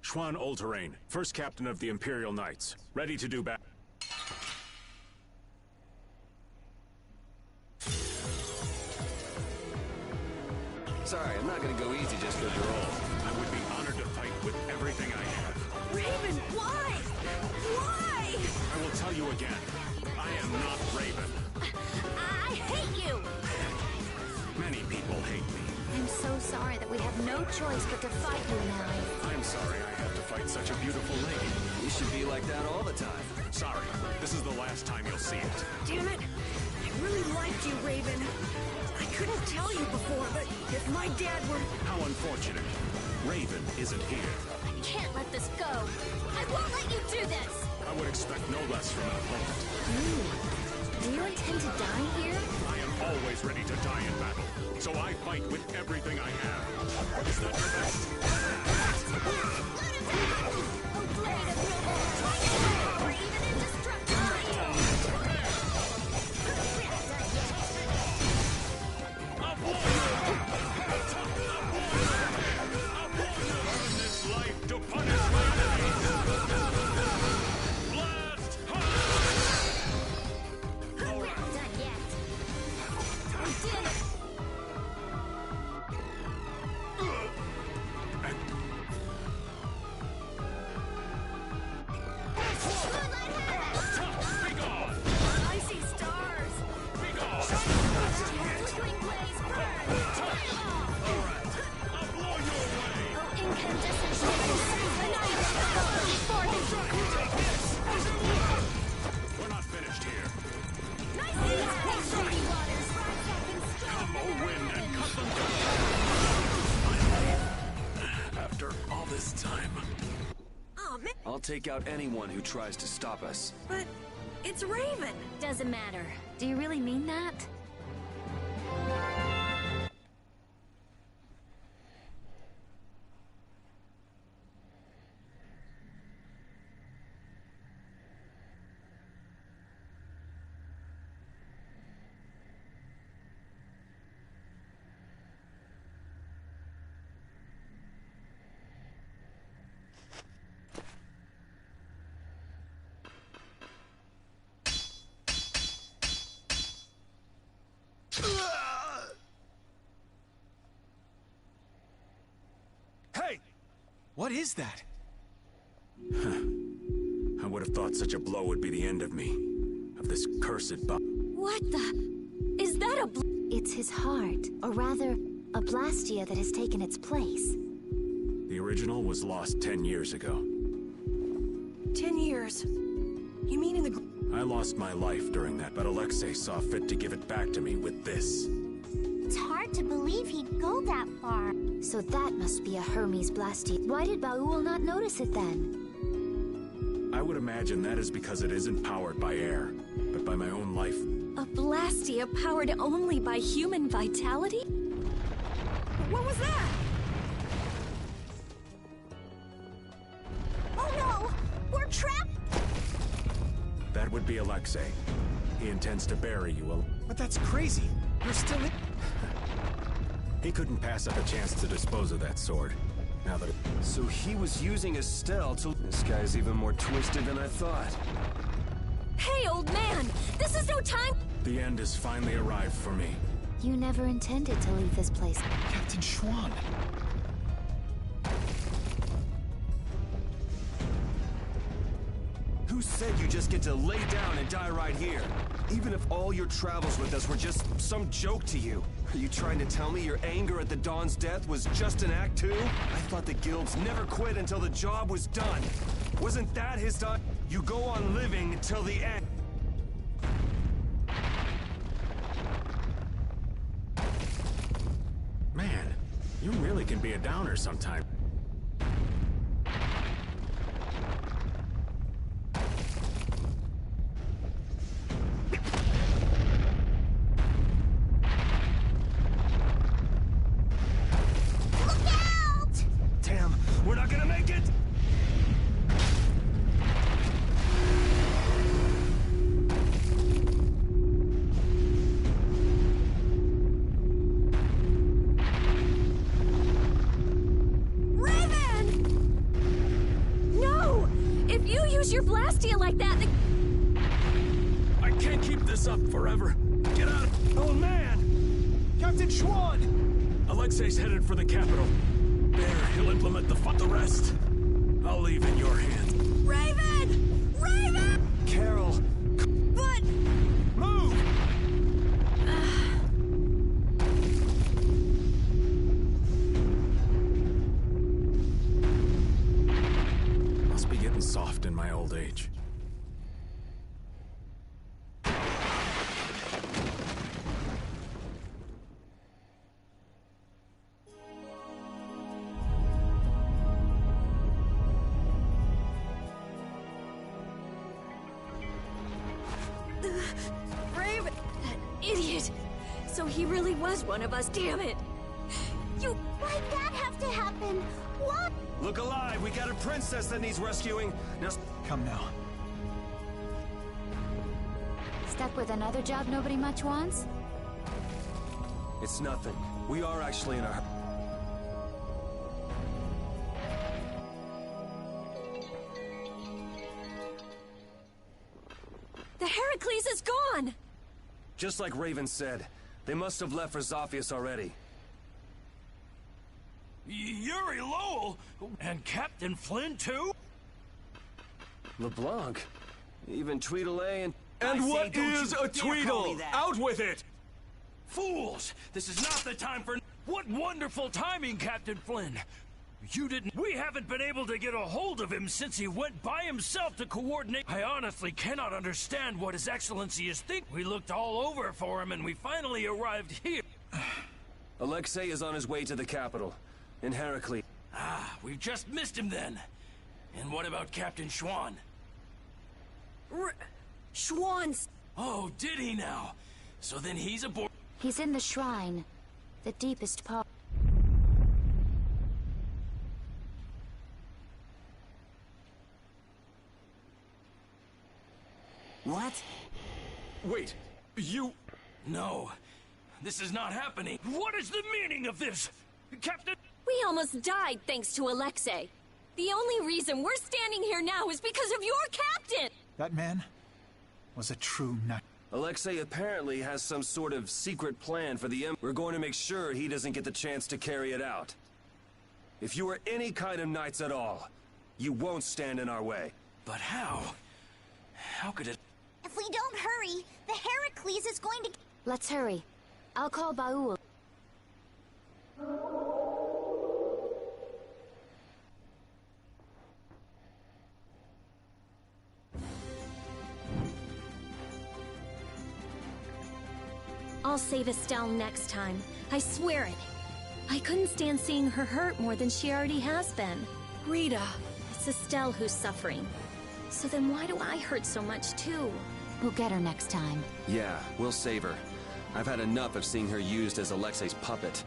Schwan Olterain, first captain of the Imperial Knights. Ready to do battle. Sorry, I'm not gonna go easy just because you're old. I would be honored to fight with everything I have. sorry that we have no choice but to fight you now. I'm sorry I have to fight such a beautiful lady. You should be like that all the time. Sorry, this is the last time you'll see it. Damn it! I really liked you, Raven. I couldn't tell you before, but if my dad were... How unfortunate. Raven isn't here. I can't let this go. I won't let you do this! I would expect no less from an opponent. Do you intend to die here? I am always ready to die in battle, so I fight with everything I have. Is that your best? I'll take out anyone who tries to stop us. But it's Raven. Doesn't matter. Do you really mean that? What is that? I would have thought such a blow would be the end of me. Of this cursed What the... Is that a... It's his heart. Or rather, a Blastia that has taken its place. The original was lost 10 years ago. 10 years? You mean in the... I lost my life during that, but Alexei saw fit to give it back to me with this. It's hard to believe he'd go that far. So that must be a Hermes Blastia. Why did Baul not notice it then? I would imagine that is because it isn't powered by air, but by my own life. A Blastia powered only by human vitality? What was that? Oh no! We're trapped! That would be Alexei. He intends to bury you. But that's crazy. You're still in... He couldn't pass up a chance to dispose of that sword. Now that... So he was using Estelle to... This guy's even more twisted than I thought. Hey, old man! This is no time... The end has finally arrived for me. You never intended to leave this place. Captain Schwann. Who said you just get to lay down and die right here? Even if all your travels with us were just some joke to you. Are you trying to tell me your anger at the Dawn's death was just an act too? I thought the guilds never quit until the job was done. Wasn't that his time? You go on living until the end. Man, you really can be a downer sometime. Your Blastia like that. I can't keep this up forever. Get out! Oh man! Captain Schwann! Alexei's headed for the capital. There, he'll implement the rest. I'll leave in your hands. Raven! Raven! Carol! But... soft in my old age. Raven! That idiot! So he really was one of us, damn it! Why'd that have to happen? What? Look alive! We got a princess that needs rescuing! Now... Come now. Stuck with another job nobody much wants? It's nothing. We are actually in a... The Heracles is gone! Just like Raven said, they must have left for Zophius already. Yuri Lowell? And Captain Flynn, too? LeBlanc? Even Tweedledee and... And what is a Tweedle? Out with it! Fools! This is not the time for... What wonderful timing, Captain Flynn! You didn't... We haven't been able to get a hold of him since he went by himself to coordinate... I honestly cannot understand what His Excellency is thinking. We looked all over for him and we finally arrived here. Alexei is on his way to the capital, in Heracles. Ah, we just missed him then. And what about Captain Schwann? Schwann's... Oh, did he now? So then he's aboard... He's in the shrine. The deepest part. What? Wait, you... No, this is not happening. What is the meaning of this? Captain... We almost died thanks to Alexei. The only reason we're standing here now is because of your captain! That man was a true nut. Alexei apparently has some sort of secret plan for the We're going to make sure he doesn't get the chance to carry it out. If you are any kind of knights at all, you won't stand in our way. But how? How could it... If we don't hurry, the Heracles is going to... Let's hurry. I'll call Baul. I'll save Estelle next time. I swear it. I couldn't stand seeing her hurt more than she already has been. Rita, it's Estelle who's suffering. So then why do I hurt so much too? We'll get her next time. Yeah, we'll save her. I've had enough of seeing her used as Alexei's puppet.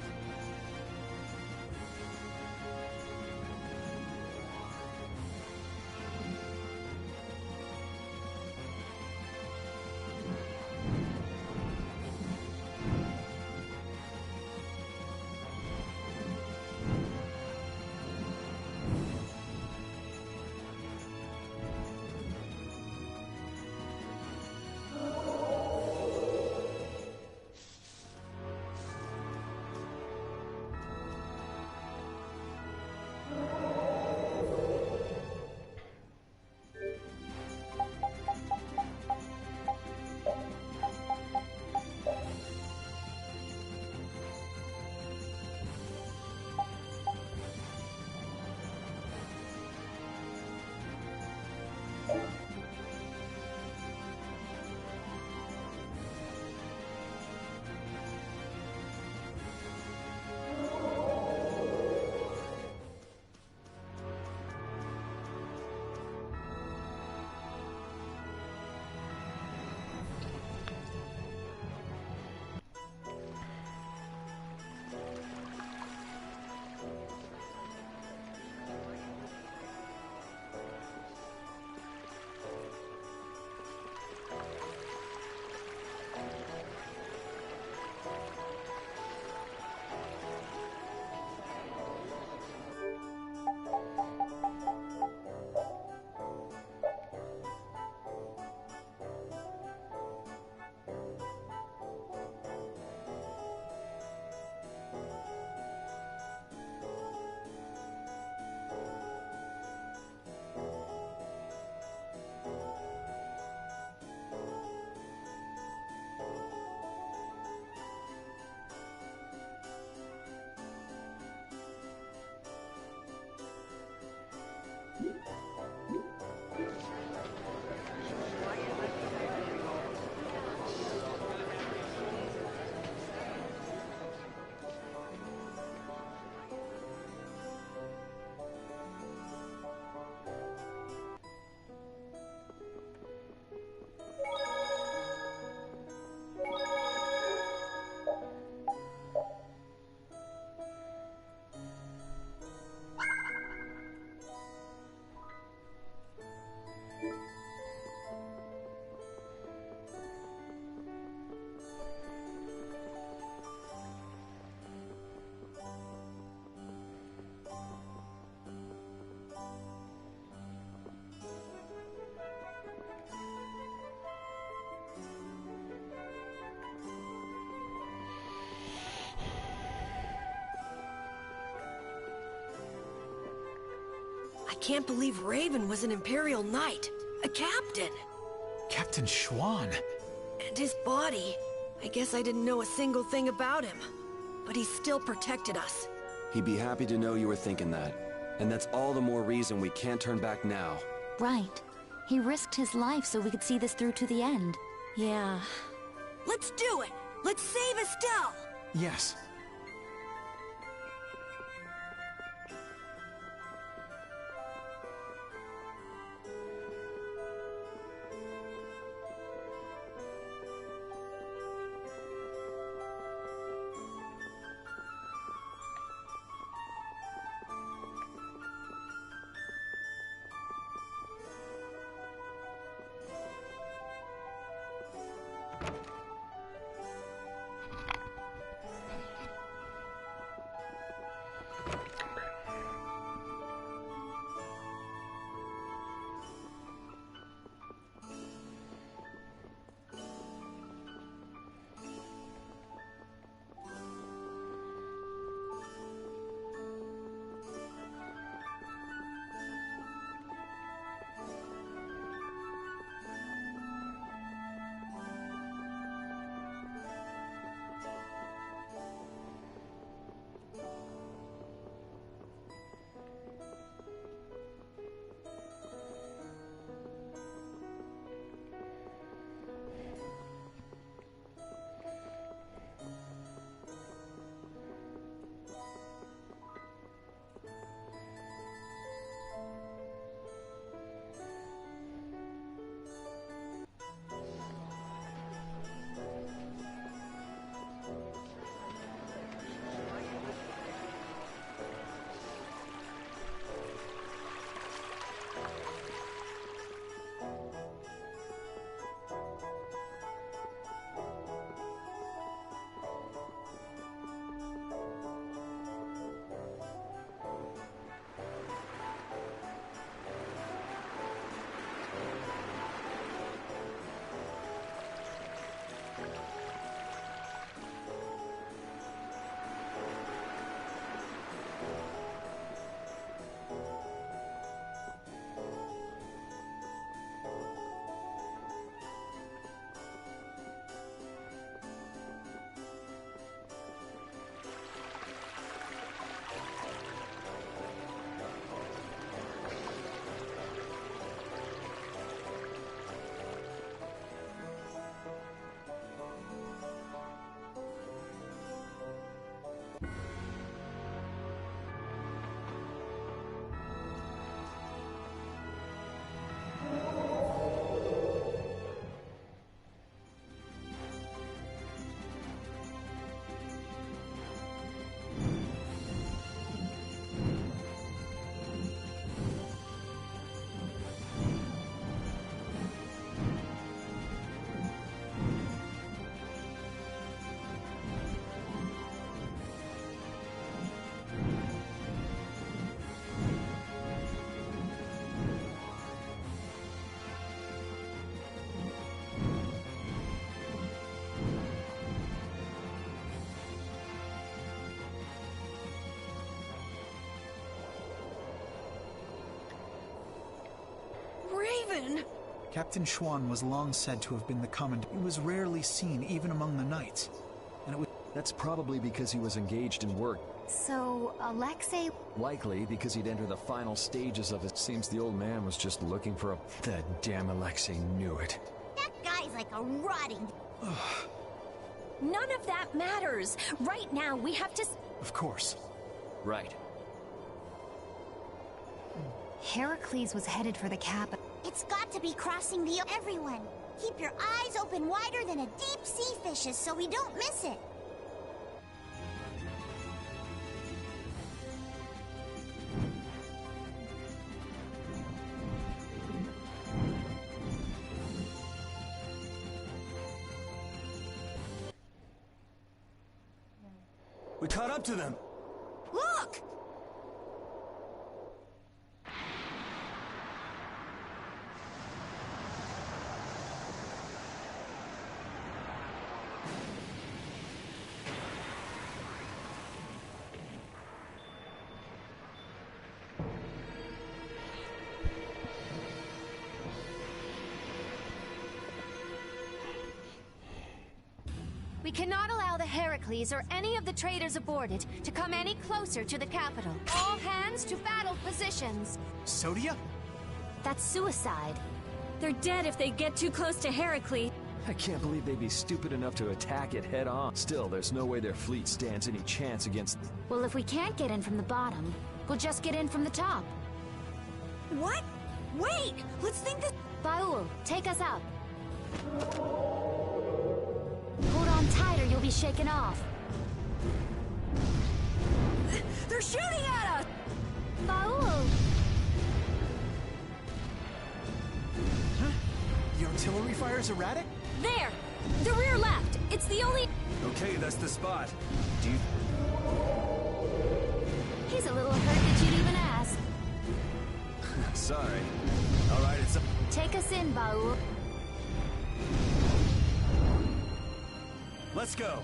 I can't believe Raven was an Imperial Knight. A captain. Captain Schwan. And his body. I guess I didn't know a single thing about him. But he still protected us. He'd be happy to know you were thinking that. And that's all the more reason we can't turn back now. Right. He risked his life so we could see this through to the end. Yeah. Let's do it! Let's save Estelle! Yes. Raven! Captain Schwan was long said to have been the commandant. He was rarely seen even among the knights. And it was... That's probably because he was engaged in work. So, Alexei... Likely because he'd enter the final stages of it. Seems the old man was just looking for a... That damn Alexei knew it. That guy's like a rotting... None of that matters. Right now, we have to... Of course. Right. Heracles was headed for the capital. It's got to be crossing the... Everyone, keep your eyes open wider than a deep sea fish's so we don't miss it. We caught up to them! Look! We cannot allow the Heracles or any of the traitors aboard it to come any closer to the capital. All hands to battle positions. Sodia? That's suicide. They're dead if they get too close to Heracles. I can't believe they'd be stupid enough to attack it head on. Still, there's no way their fleet stands any chance against... Well, if we can't get in from the bottom, we'll just get in from the top. What? Wait! Let's think this... Baul, take us up. Hold on tight or you'll be shaken off. They're shooting at us! Baul! Huh? The artillery fire's erratic? There! The rear left! It's the only... Okay, that's the spot. Do you... He's a little hurt that you'd even ask. Sorry. Alright, it's... Take us in, Baul. Let's go.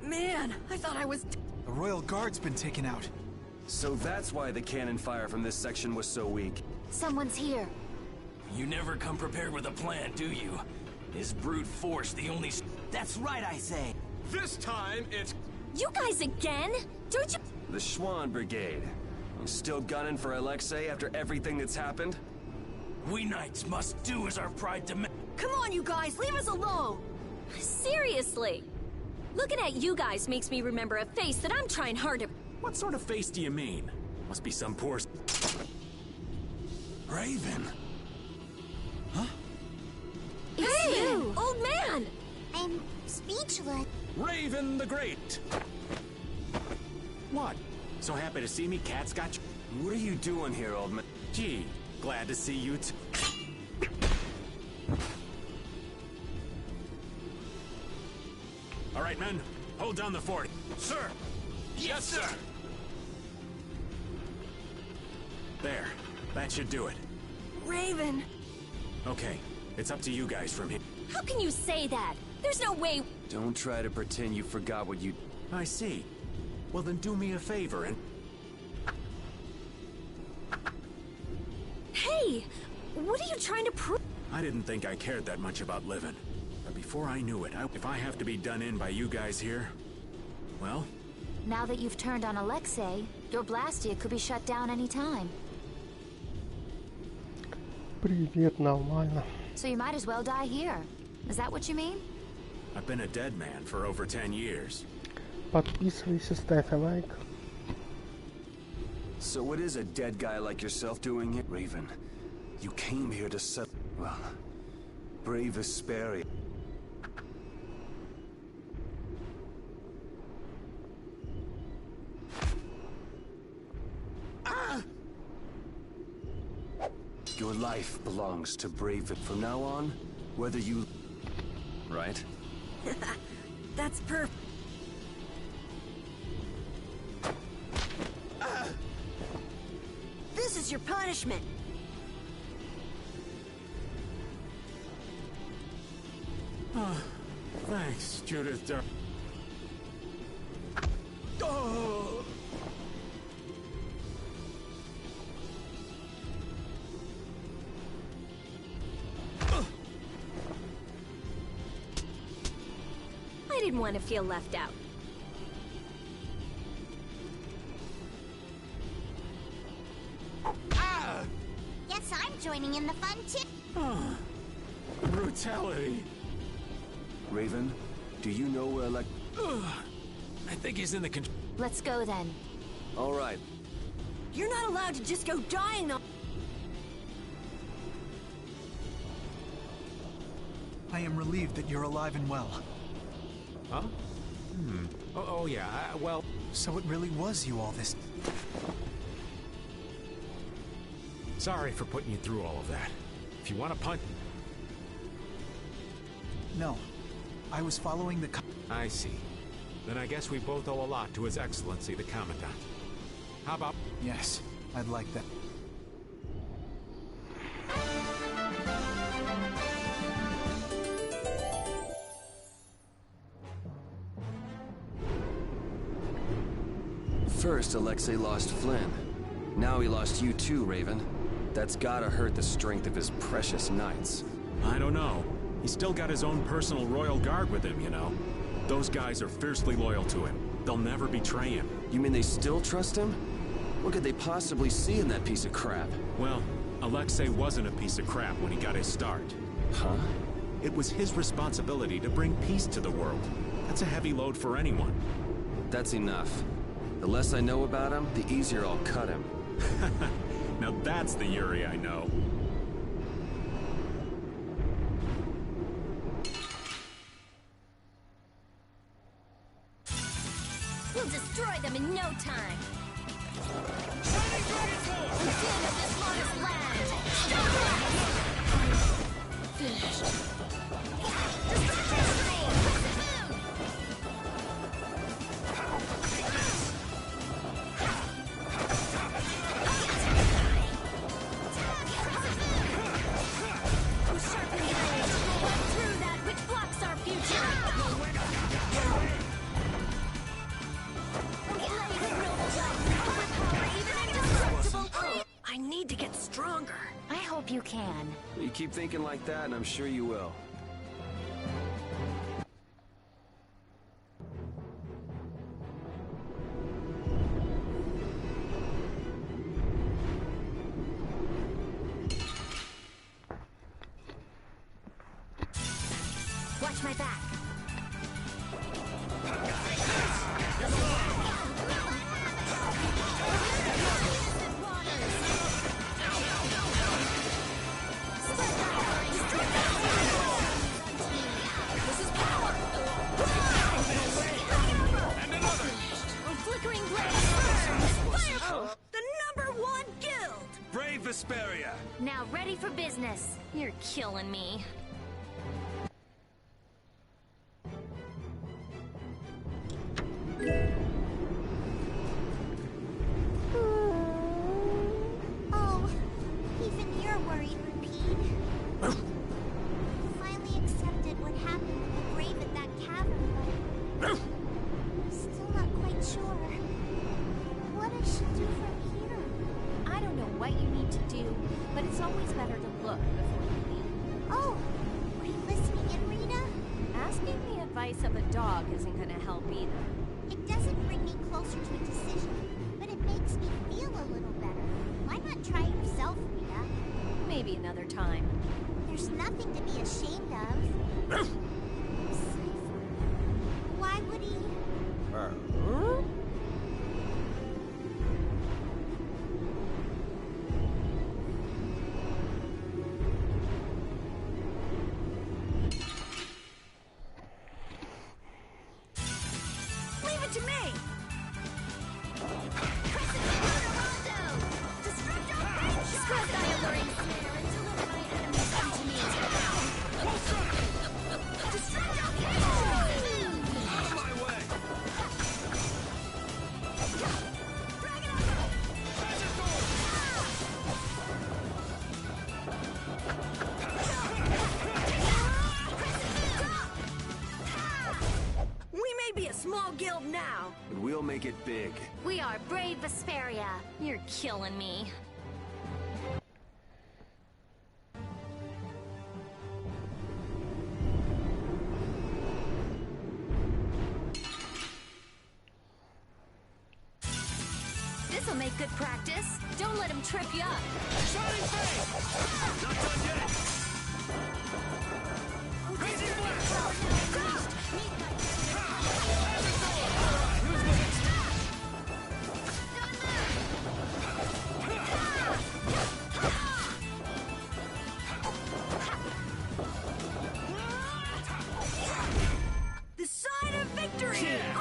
Man, I thought I was... The Royal Guard's been taken out. So that's why the cannon fire from this section was so weak. Someone's here. You never come prepared with a plan, do you? Is brute force the only... That's right, I say. This time, it's... You guys again? Don't you... The Schwann Brigade. You still gunning for Alexei after everything that's happened? We knights must do as our pride demands. Come on, you guys, leave us alone! Seriously! Looking at you guys makes me remember a face that I'm trying hard to... What sort of face do you mean? Must be some poor... Raven! Huh? It's you! Old man! I'm speechless. Raven the Great! What? So happy to see me, Cat's got you? What are you doing here, old man? Gee, glad to see you too. All right, men, hold down the fort. Sir! Yes, sir! There, that should do it. Raven! Okay, it's up to you guys from here. How can you say that? There's no way... Don't try to pretend you forgot what you... I see. Well, then do me a favor and... Hey! What are you trying to prove? I didn't think I cared that much about living. But before I knew it, if I have to be done in by you guys here, well... Now that you've turned on Alexei, your Blastia could be shut down any time. Привет, нормально. So you might as well die here. Is that what you mean? I've been a dead man for over 10 years. Подписывайся, ставь лайк. So what is a dead guy like yourself doing here? Raven, you came here to set... well... Brave Vesperia. Your life belongs to Brave. From now on, whether you... Right? That's perfect. This is your punishment. Oh, thanks, Judith. Oh! I didn't want to feel left out. Guess I'm joining in the fun too. Oh, brutality. Raven, do you know where I think he's in the control. Let's go then. All right. You're not allowed to just go dying on... I am relieved that you're alive and well. Huh? Oh yeah, well... So it really was you all this... Sorry for putting you through all of that. If you want to punt... No. I was following the... I see. Then I guess we both owe a lot to His Excellency the Commandant. How about... Yes, I'd like that. First, Alexei lost Flynn. Now he lost you too, Raven. That's gotta hurt the strength of his precious knights. I don't know. He's still got his own personal royal guard with him, you know. Those guys are fiercely loyal to him. They'll never betray him. You mean they still trust him? What could they possibly see in that piece of crap? Well, Alexei wasn't a piece of crap when he got his start. Huh? It was his responsibility to bring peace to the world. That's a heavy load for anyone. That's enough. The less I know about him, the easier I'll cut him. Now that's the Yuri I know. We'll destroy them in no time. The sin of this lost land. Finished. You can. You keep thinking like that, and I'm sure you will. Watch my back. Vesperia! Now ready for business. You're killing me. Oh, even you're worried, Repeat. Finally accepted what happened in the grave at that cavern, but still not quite sure. What I should do from here? I don't know what you need to do, but it's always better to look before you leave. Oh, were you listening in, Rita? Asking the advice of a dog isn't gonna help either. It doesn't bring me closer to a decision, but it makes me feel a little better. Why not try it yourself, Rita? Maybe another time. There's nothing to be ashamed of. Why would he... To me! Small guild now. But we'll make it big. We are brave Vesperia. You're killing me. This'll make good practice. Don't let him trip you up. Shining face! Not done yet! Crazy blast! The sign of victory! Yeah.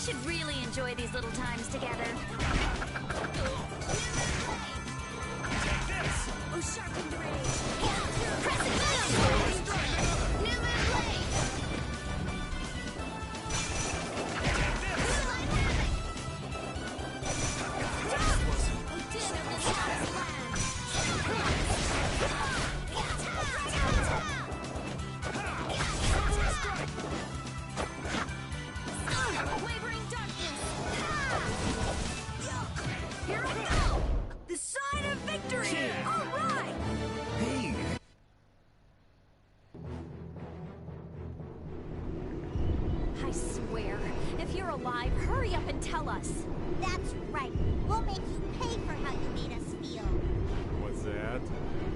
should really enjoy these little times together. Take this! Oh, sharpened rage. Press it down! New move late! I swear, if you're alive, hurry up and tell us. That's right. We'll make you pay for how you made us feel. What's that?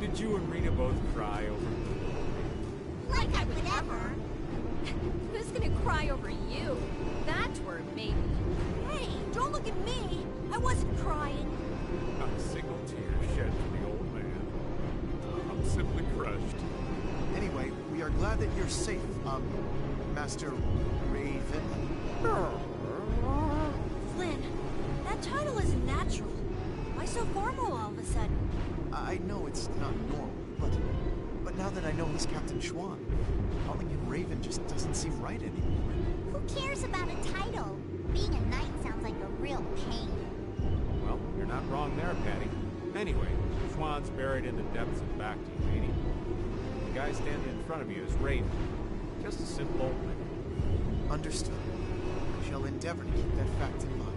Did you and Rita both cry over... Like I would ever. Who's gonna cry over you? That word, maybe. Hey, don't look at me. I wasn't crying. Not a single tear shed for the old man. I'm simply crushed. Anyway, we are glad that you're safe, Master Raven. Flynn, that title isn't natural. Why so formal all of a sudden? I know it's not normal, but now that I know he's Captain Schwan, calling him Raven just doesn't seem right anymore. Who cares about a title? Being a knight sounds like a real pain. Well, you're not wrong there, Patty. Anyway, Schwan's buried in the depths of back to you, ain't he? The guy standing in front of you is Raven. Just a simple old man. Understood. I shall endeavor to keep that fact in mind.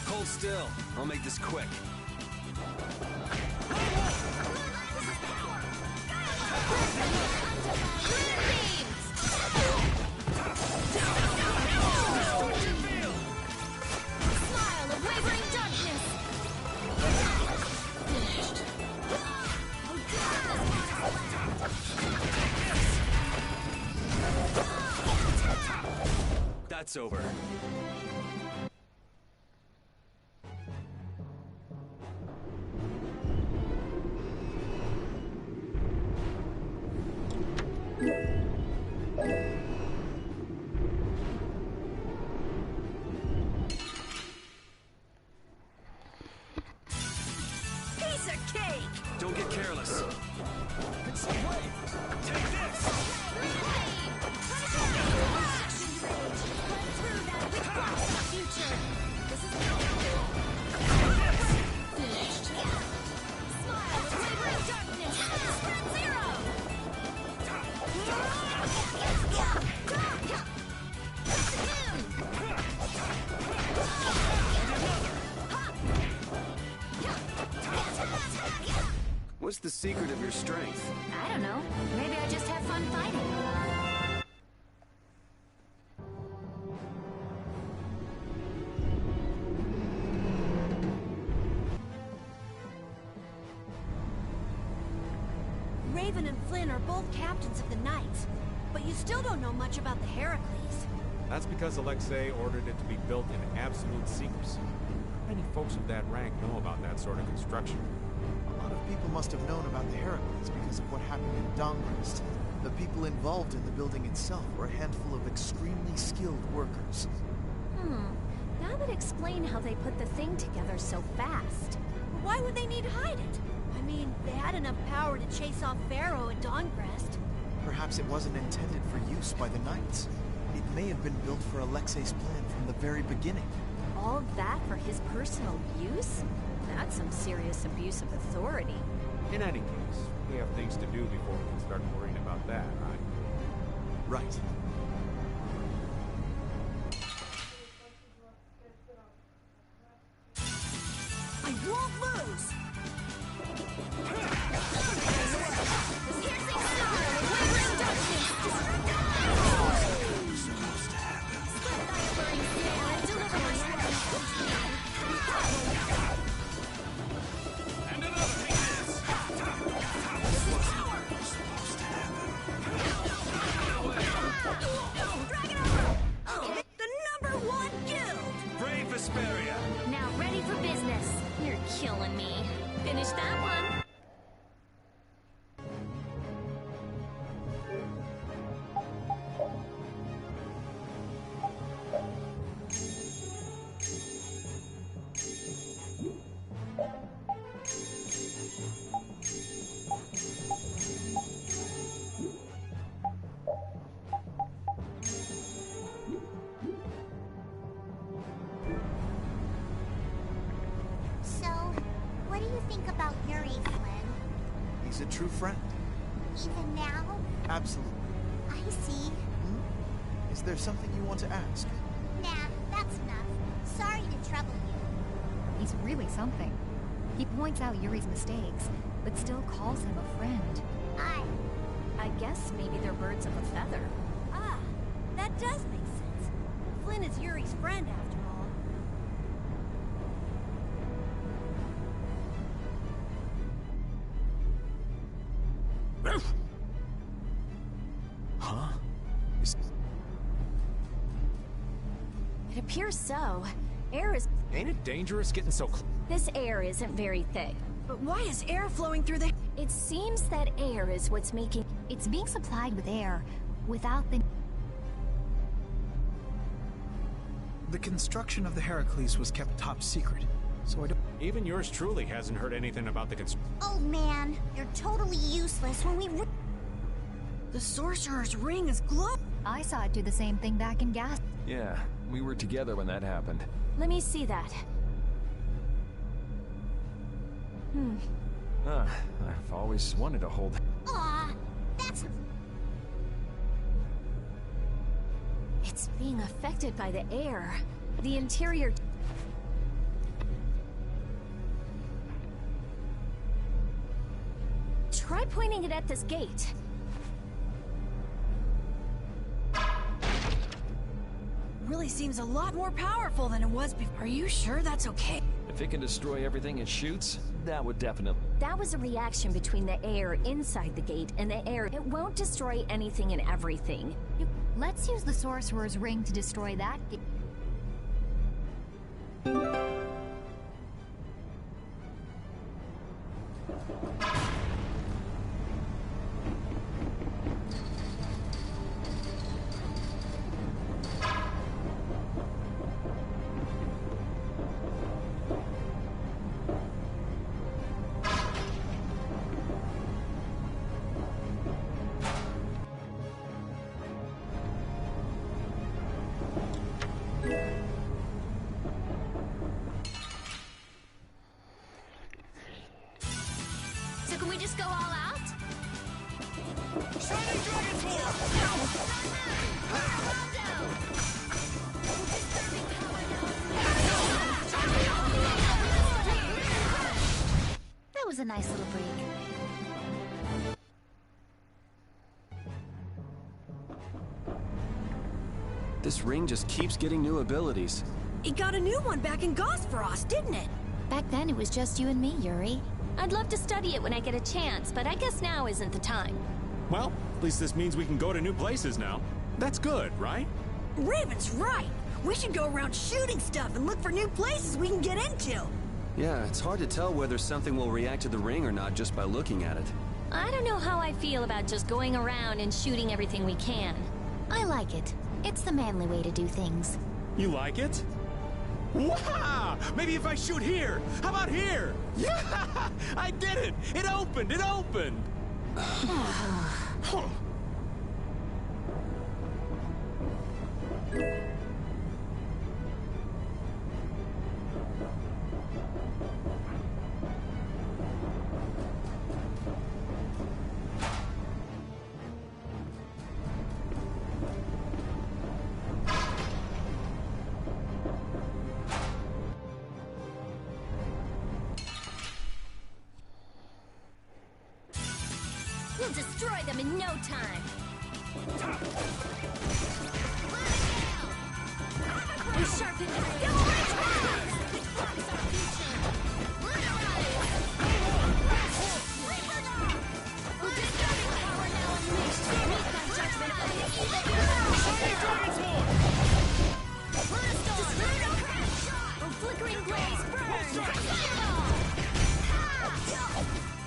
Hold still. I'll make this quick. Smile of wavering darkness. That's over. Piece of cake! Don't get careless. It's the way! Take this! What's the secret of your strength? I don't know. Maybe I just have fun fighting. Raven and Flynn are both captains of the Knights, but you still don't know much about the Heracles. That's because Alexei ordered it to be built in absolute secrecy. Not many folks of that rank know about that sort of construction. A lot of people must have known about the Heracles because of what happened in Dongrest. The people involved in the building itself were a handful of extremely skilled workers. That would explain how they put the thing together so fast. But why would they need to hide it? I mean, they had enough power to chase off Pharaoh at Dongrest. Perhaps it wasn't intended for use by the Knights. It may have been built for Alexei's plan for from the very beginning. All that for his personal use? That's some serious abuse of authority. In any case, we have things to do before we can start worrying about that, right? Right. I won't lose! Vesperia. Now ready for business. You're killing me. Finish that one. About Yuri, Flynn? He's a true friend. Even now? Absolutely. I see. Is there something you want to ask? Nah, that's enough. Sorry to trouble you. He's really something. He points out Yuri's mistakes, but still calls him a friend. I guess maybe they're birds of a feather. Ah, that does make sense. Flynn is Yuri's friend after all. Huh? It appears so. Air is... Ain't it dangerous getting so close? This air isn't very thick. But why is air flowing through the... It seems that air is what's making... It's being supplied with air, without the... The construction of the Heracles was kept top secret, so I don't... Even yours truly hasn't heard anything about the construction. Oh man, you're totally useless when we... The Sorcerer's Ring is glow... I saw it do the same thing back in Gas. Yeah, we were together when that happened. Let me see that. I've always wanted to hold... Aw, that's... It's being affected by the air. The interior... Try pointing it at this gate. Really seems a lot more powerful than it was before. Are you sure that's okay? If it can destroy everything it shoots, that would definitely... That was a reaction between the air inside the gate and the air. It won't destroy anything and everything. Let's use the Sorcerer's Ring to destroy that gate. So can we just go all out? Shining Dragon's That was a nice little break. This ring just keeps getting new abilities. It got a new one back in Gosfrost, didn't it? Back then it was just you and me, Yuri. I'd love to study it when I get a chance, but I guess now isn't the time. Well, at least this means we can go to new places now. That's good, right? Raven's right. We should go around shooting stuff and look for new places we can get into. Yeah, it's hard to tell whether something will react to the ring or not just by looking at it. I don't know how I feel about just going around and shooting everything we can. I like it. It's the manly way to do things. You like it? Wow! Maybe if I shoot here! How about here? Yeah! I did it! It opened! It opened! We'll destroy them in no time. We sharpen their flickering blaze burn!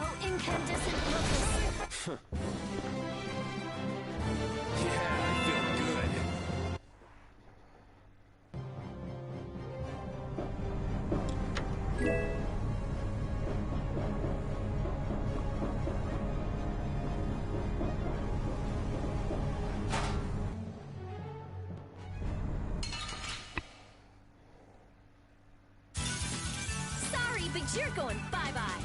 Oh, incandescent locust! Yeah, I feel good. Sorry, but you're going bye-bye.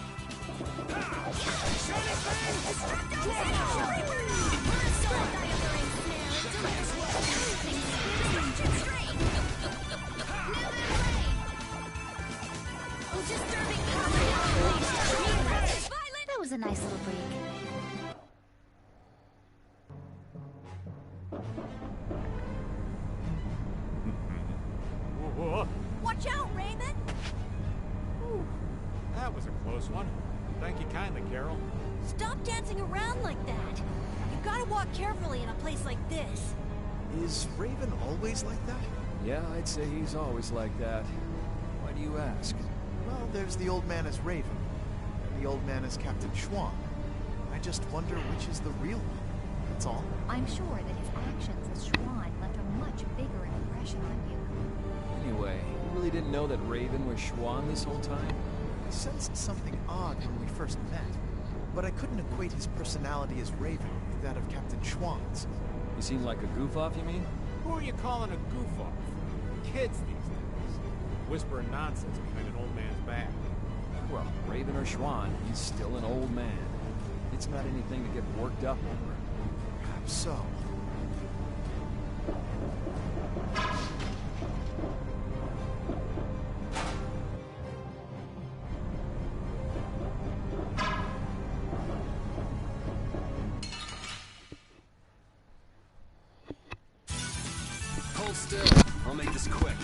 That was a nice little break. Watch out, Raven! Whew. That was a close one. Thank you kindly, Carol. Stop dancing around like that. You gotta walk carefully in a place like this. Is Raven always like that? Yeah, I'd say he's always like that. Why do you ask? Well, there's the old man as Raven, and the old man as Captain Schwan. I just wonder which is the real one. That's all. I'm sure that his actions as Schwan left a much bigger impression on you. Anyway, you really didn't know that Raven was Schwan this whole time? I sensed something odd when we first met, but I couldn't equate his personality as Raven with that of Captain Schwan's. He seemed like a goof-off, you mean? Who are you calling a goof-off? Kids these days. Whispering nonsense behind an old man's back. Well, Raven or Schwan, he's still an old man. It's not anything to get worked up over. Perhaps so. Hold still. I'll make this quick.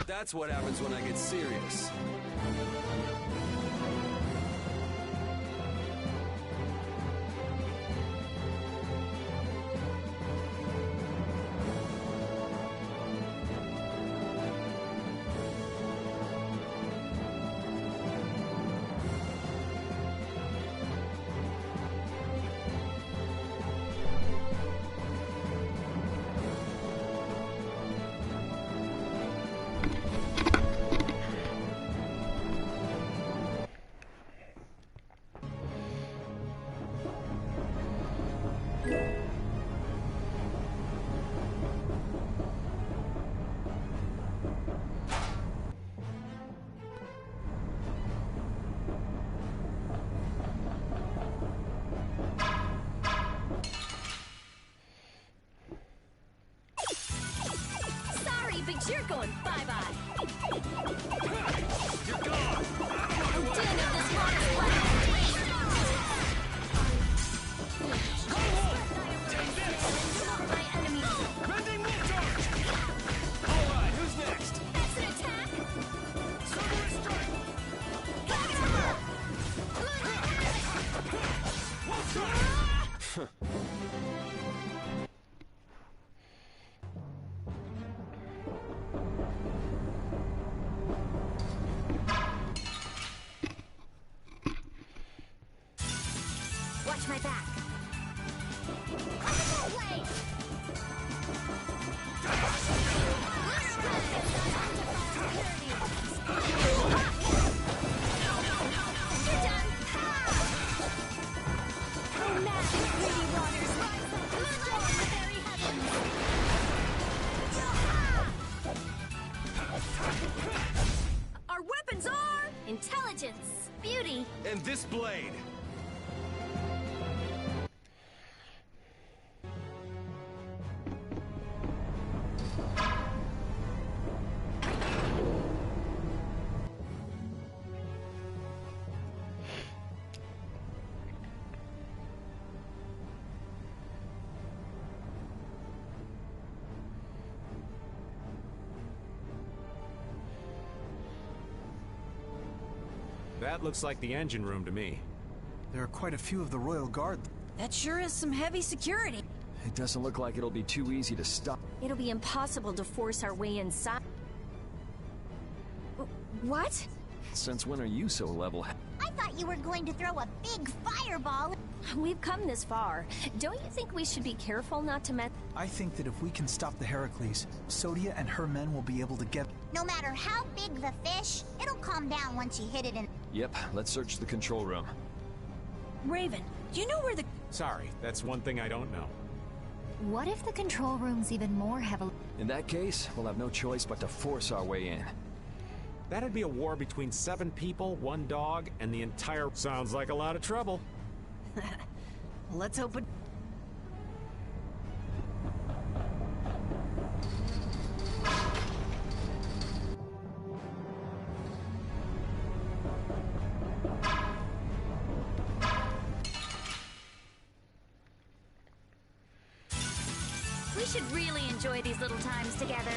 That's what happens when I get serious. But you're going bye-bye. You're gone! I'm dealing with this monster blast. Go home! Take this! My enemy. Bending wolf charge! Alright, who's next? That's an attack. Cerberus strike! Wolf strike! and this blade. That looks like the engine room to me. There are quite a few of the Royal Guard. That sure is some heavy security. It doesn't look like it'll be too easy to stop. It'll be impossible to force our way inside. What? Since when are you so level-headed? I thought you were going to throw a big fireball. We've come this far. Don't you think we should be careful not to mess? I think that if we can stop the Heracles, Sodia and her men will be able to get... No matter how big the fish, it'll calm down once you hit it in... Yep, let's search the control room. Raven, do you know where the... Sorry, that's one thing I don't know. What if the control room's even more heavily... In that case, we'll have no choice but to force our way in. That'd be a war between 7 people, 1 dog, and the entire... Sounds like a lot of trouble. Let's hope it... We should really enjoy these little times together.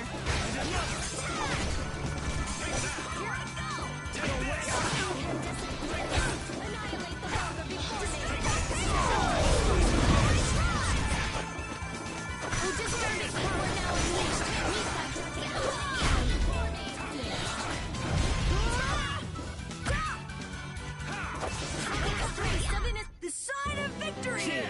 The sign of victory!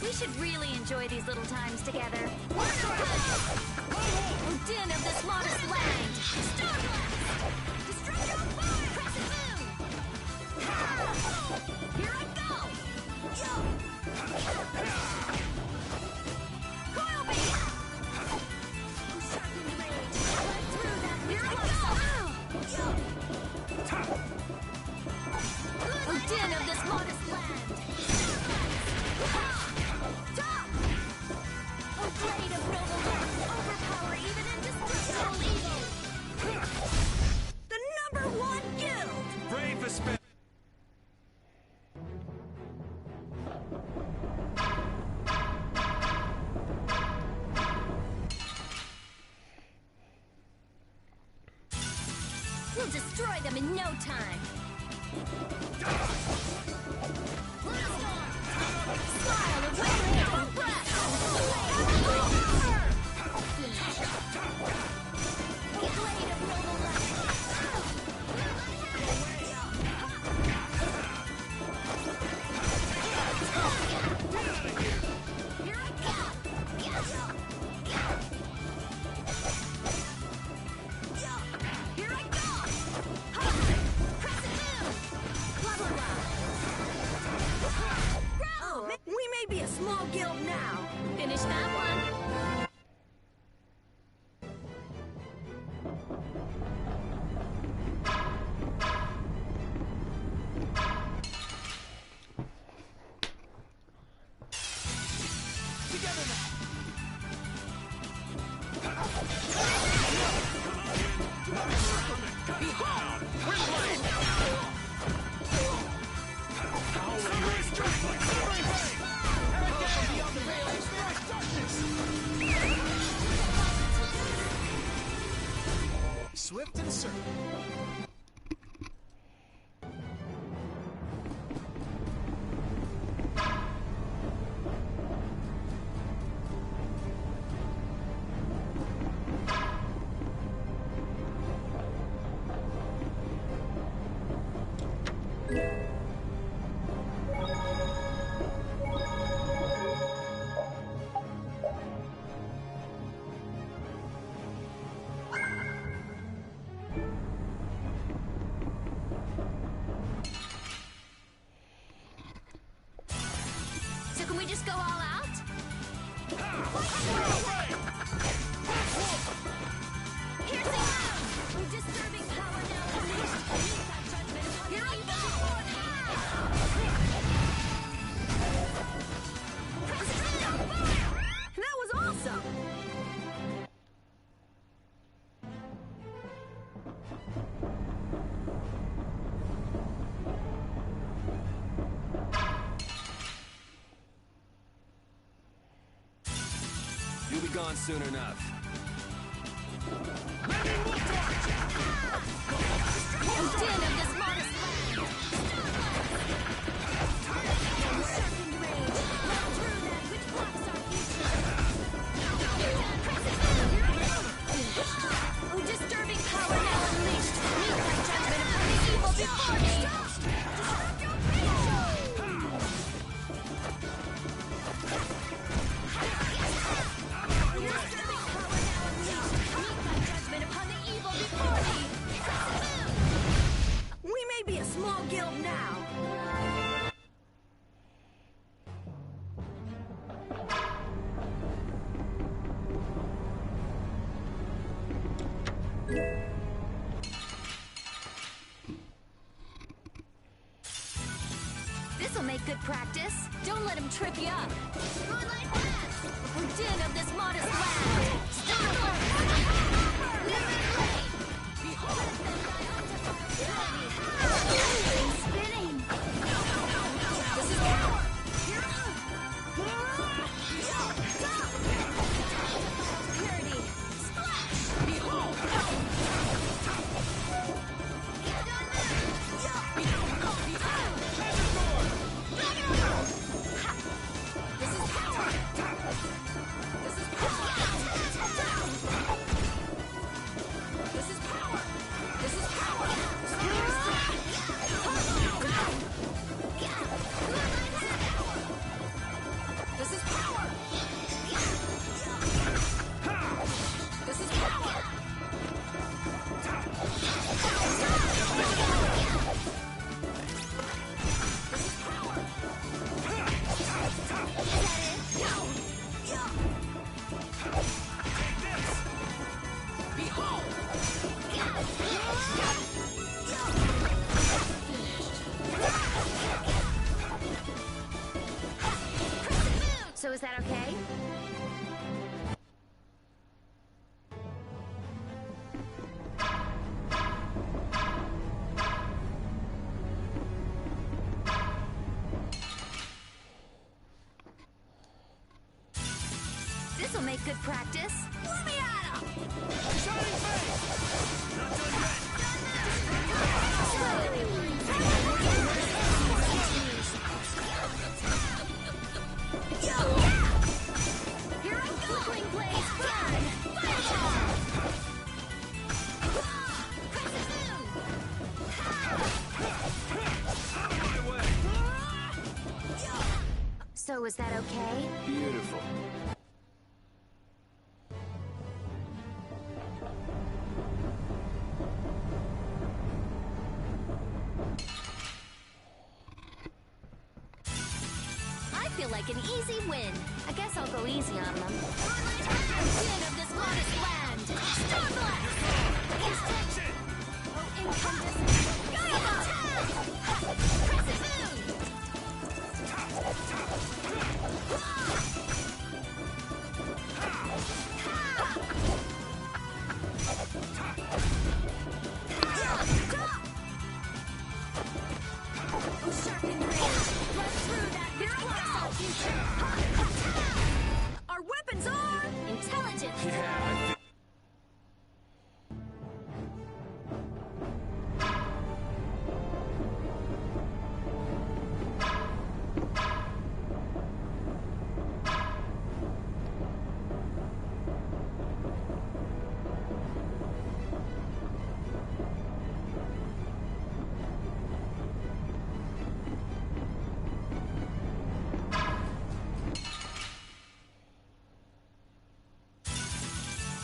We should really enjoy these little times together. O din of this modest land! Star Blast! Destructor on fire! Crescent Moon! Here I go! Coil Beam! Sharpened Rage! Right through that! Here I go! O din of this modest land! Blade of noble light, overpower even indestructible evil! The #1 guild! Brave Vesperia. We'll destroy them in no time. Smile of wind and breath! Blade of noble light! Here I go! Here I go! Crescent Moon! Blah, blah, blah. Oh, we may be a small guild now. Finish that one. Swift and certain. gone soon enough. Din of this modest land! Sharpened rage, run through that which blocks our future! Oh, disturbing power now unleashed! Meet my judgment upon the evil before me! We may be a small guild now. This'll make good practice. Don't let him trip you up. Moonlight pass! We're din of this modest land. Stop! Behold them spinning. This is power. Purity. Splash. Behold. This is power. This is power. This is power. This is power. This is power. This is power. So is that okay? This'll make good practice. Let me at 'em! Shining face! Not done yet! Here I go! Flickering blaze, burn! Fireball! So is that okay? Beautiful. I feel like an easy win. I guess I'll go easy on them. Din of this modest land! Star Blast! Extension! Oh, incandescent! Gaia! Crescent Moon! Oh, sharpened rage! Run through that which blocks our future! Our weapons are intelligent! Yeah,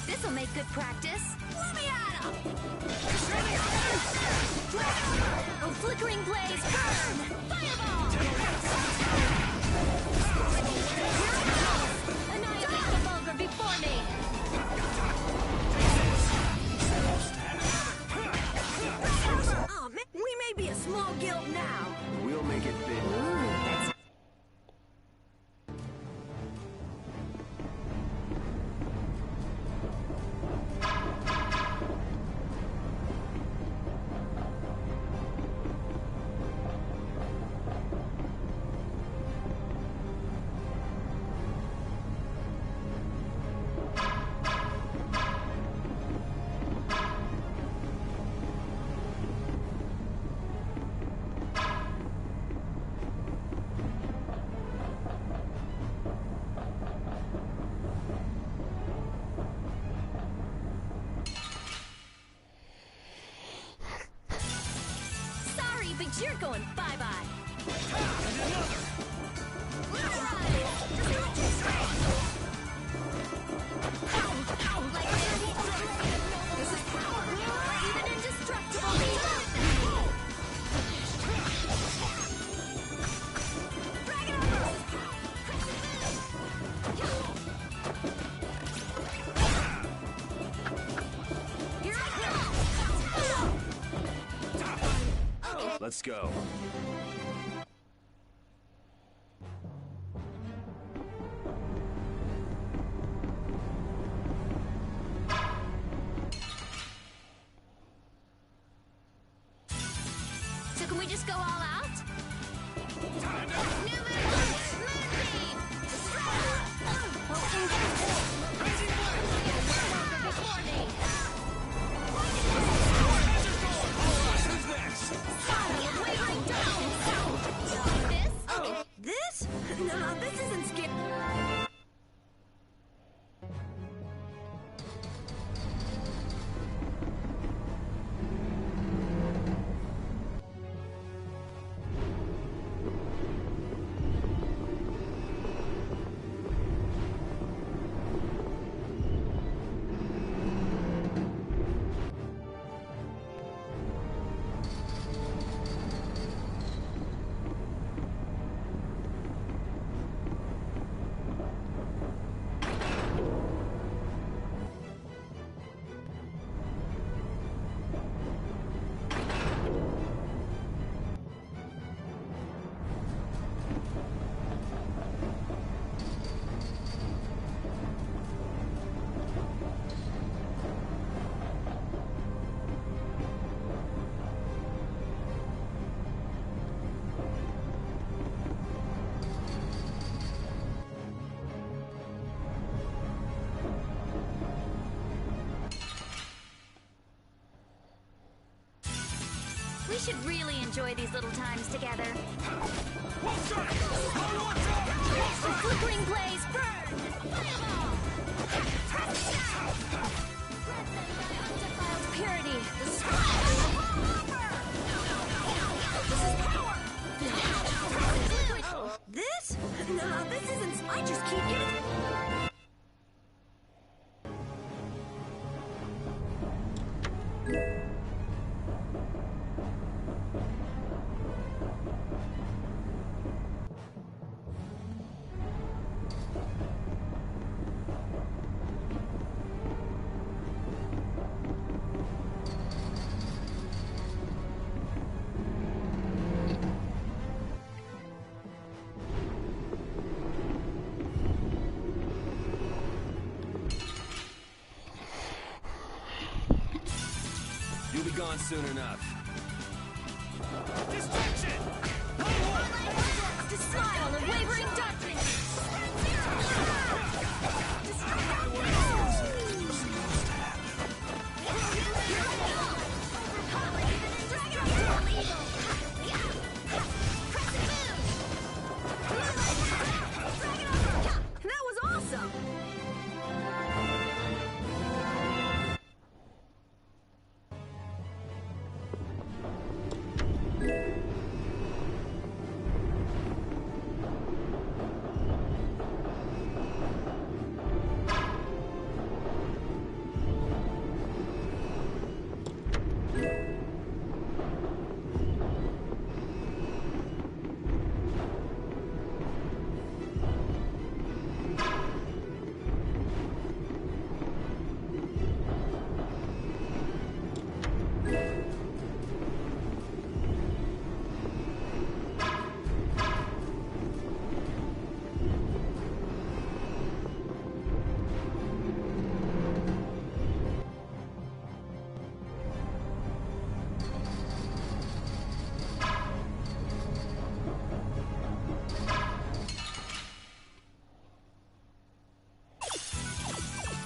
This'll make good practice. Let me at 'em! Oh, flickering blaze, burn! Fireball! Annihilate the vulgar before me! Oh, man, we may be a small guild now. We'll make it big. you're going bye-bye. And another! This is power! We're even indestructible! Drag it over! Here I go! Okay. Let's go. So can we just go all out? New move! Moonbeam! Crazy before me! Who's next? Wavering This? This? No, this isn't scary. We should really enjoy these little times together. The flickering blaze burn! Fireball! Undefiled purity! The This is power! This? No, this isn't. I just keep getting. You'll be gone soon enough. Distraction! The smile of wavering darkness! That was awesome!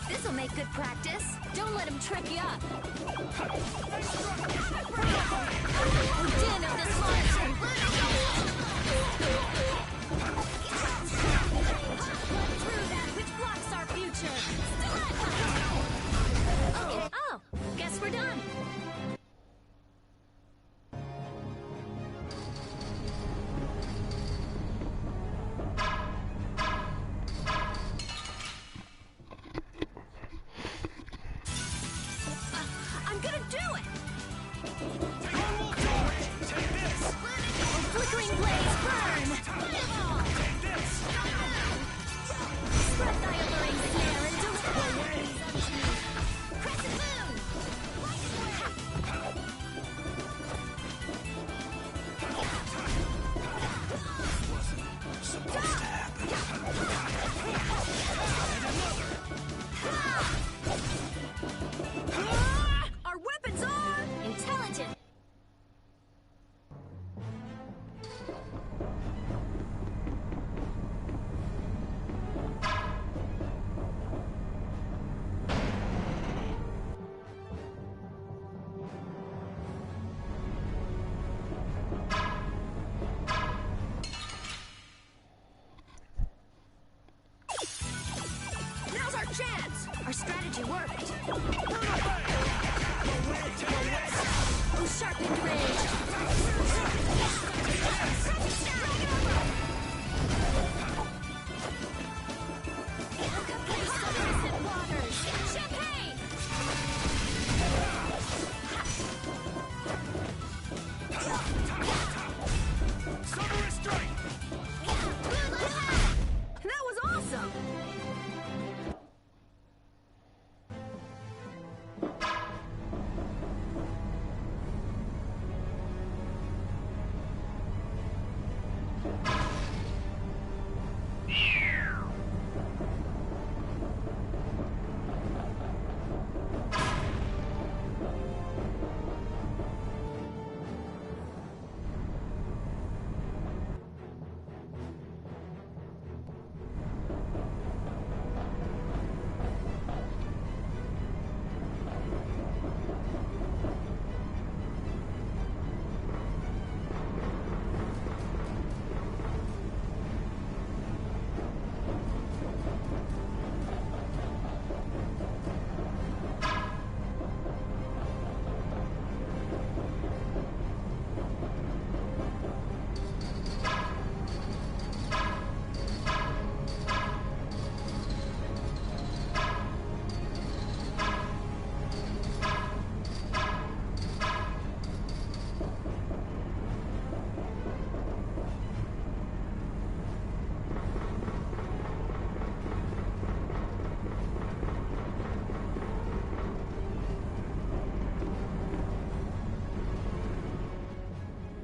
This'll make good practice. Don't let him trip you up. Din of this monster. Through that which blocks our future. Okay. Oh, guess we're done. do it! Take this! Flickering blades burn! Fireball! Take this! Spread thy alluring snare and deliver ways unto me! Crescent moon! Supposed to happen. Our weapons are intelligent! Now's our chance! Our strategy worked! Oh, sharpened rage! Waters! Champagne! Summer strike! That was awesome!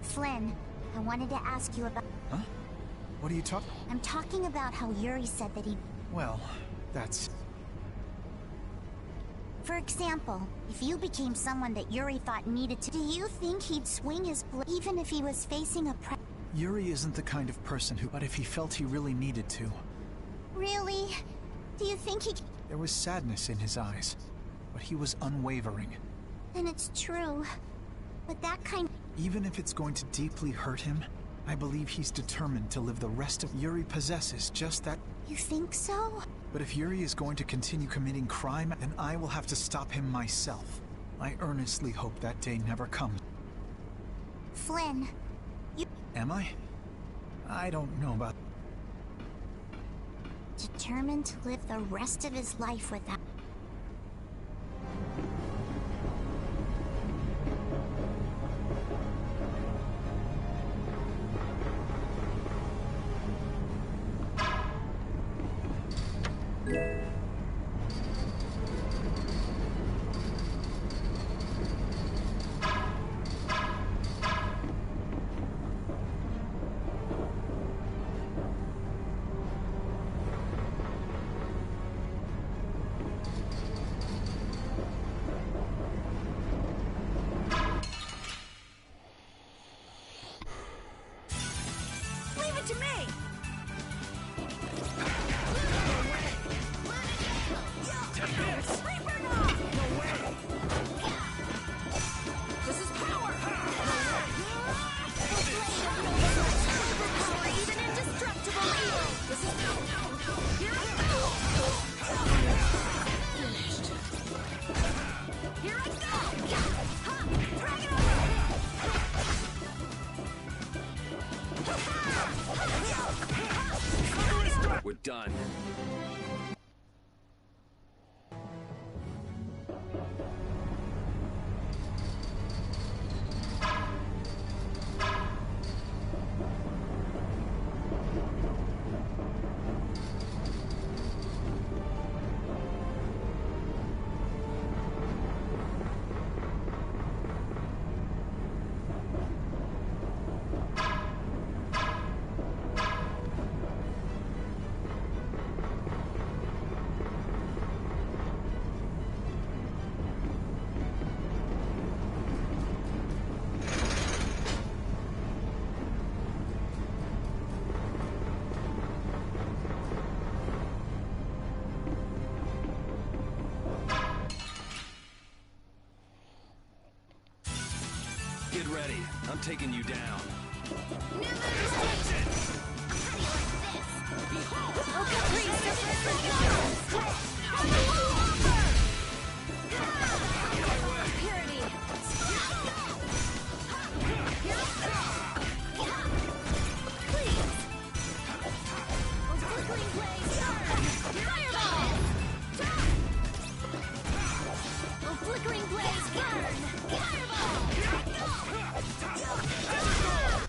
Flynn, I wanted to ask you about... Huh? What are you talking? I'm talking about how Yuri said that he... Well, that's... For example, if you became someone that Yuri thought needed to... Do you think he'd swing his blade even if he was facing a pre... Yuri isn't the kind of person who... But if he felt he really needed to... Really? Do you think he... There was sadness in his eyes, but he was unwavering. Then it's true. But that kind... Even if it's going to deeply hurt him, I believe he's determined to live the rest of... Yuri possesses just that... You think so? But if Yuri is going to continue committing crime, then I will have to stop him myself. I earnestly hope that day never comes. Flynn, you... Am I? I don't know about... Determined to live the rest of his life without... Get ready. I'm taking you down.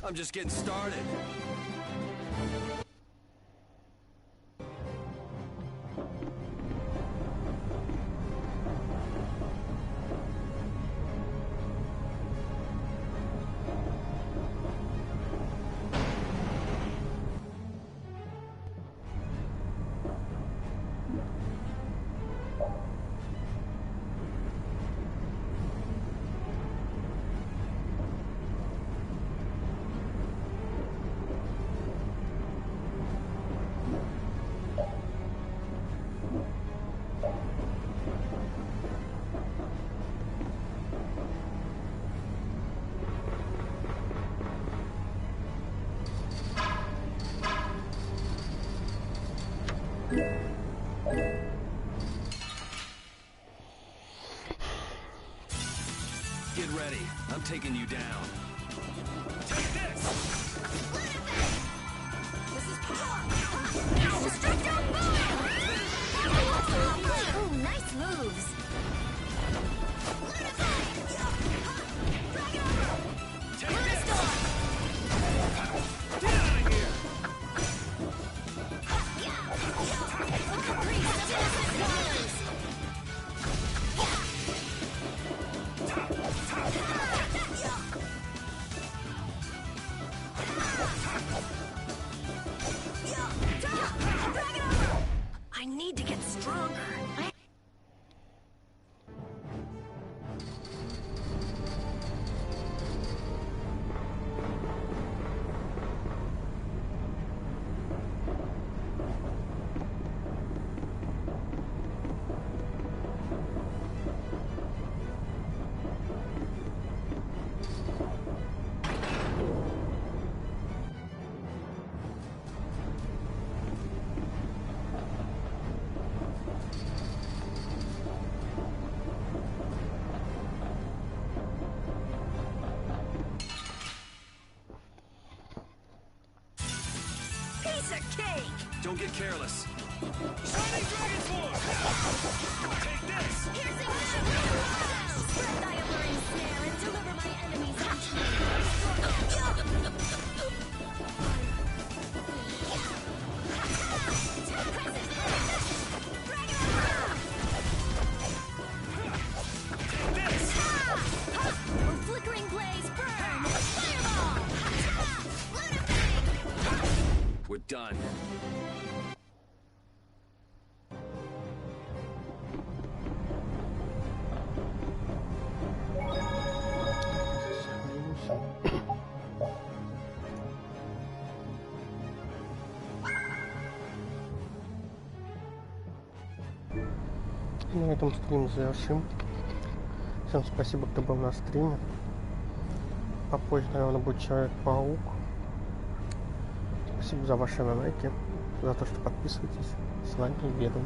I'm just getting started. Get ready. I'm taking you down. Take this! This is Ooh, nice moves. Take this! Get out of here! I need to get stronger. Don't get careless. Shining Dragon Force! Take this! Piercing Spread thy alluring snare and deliver my enemies unto Take this! Oh, flickering blaze, burn! Fireball! We're done. На этом стрим завершим. Всем спасибо, кто был на стриме. Попозже, наверное, будет Человек-паук. Спасибо за ваши лайки, за то, что подписываетесь. С вами Ведом.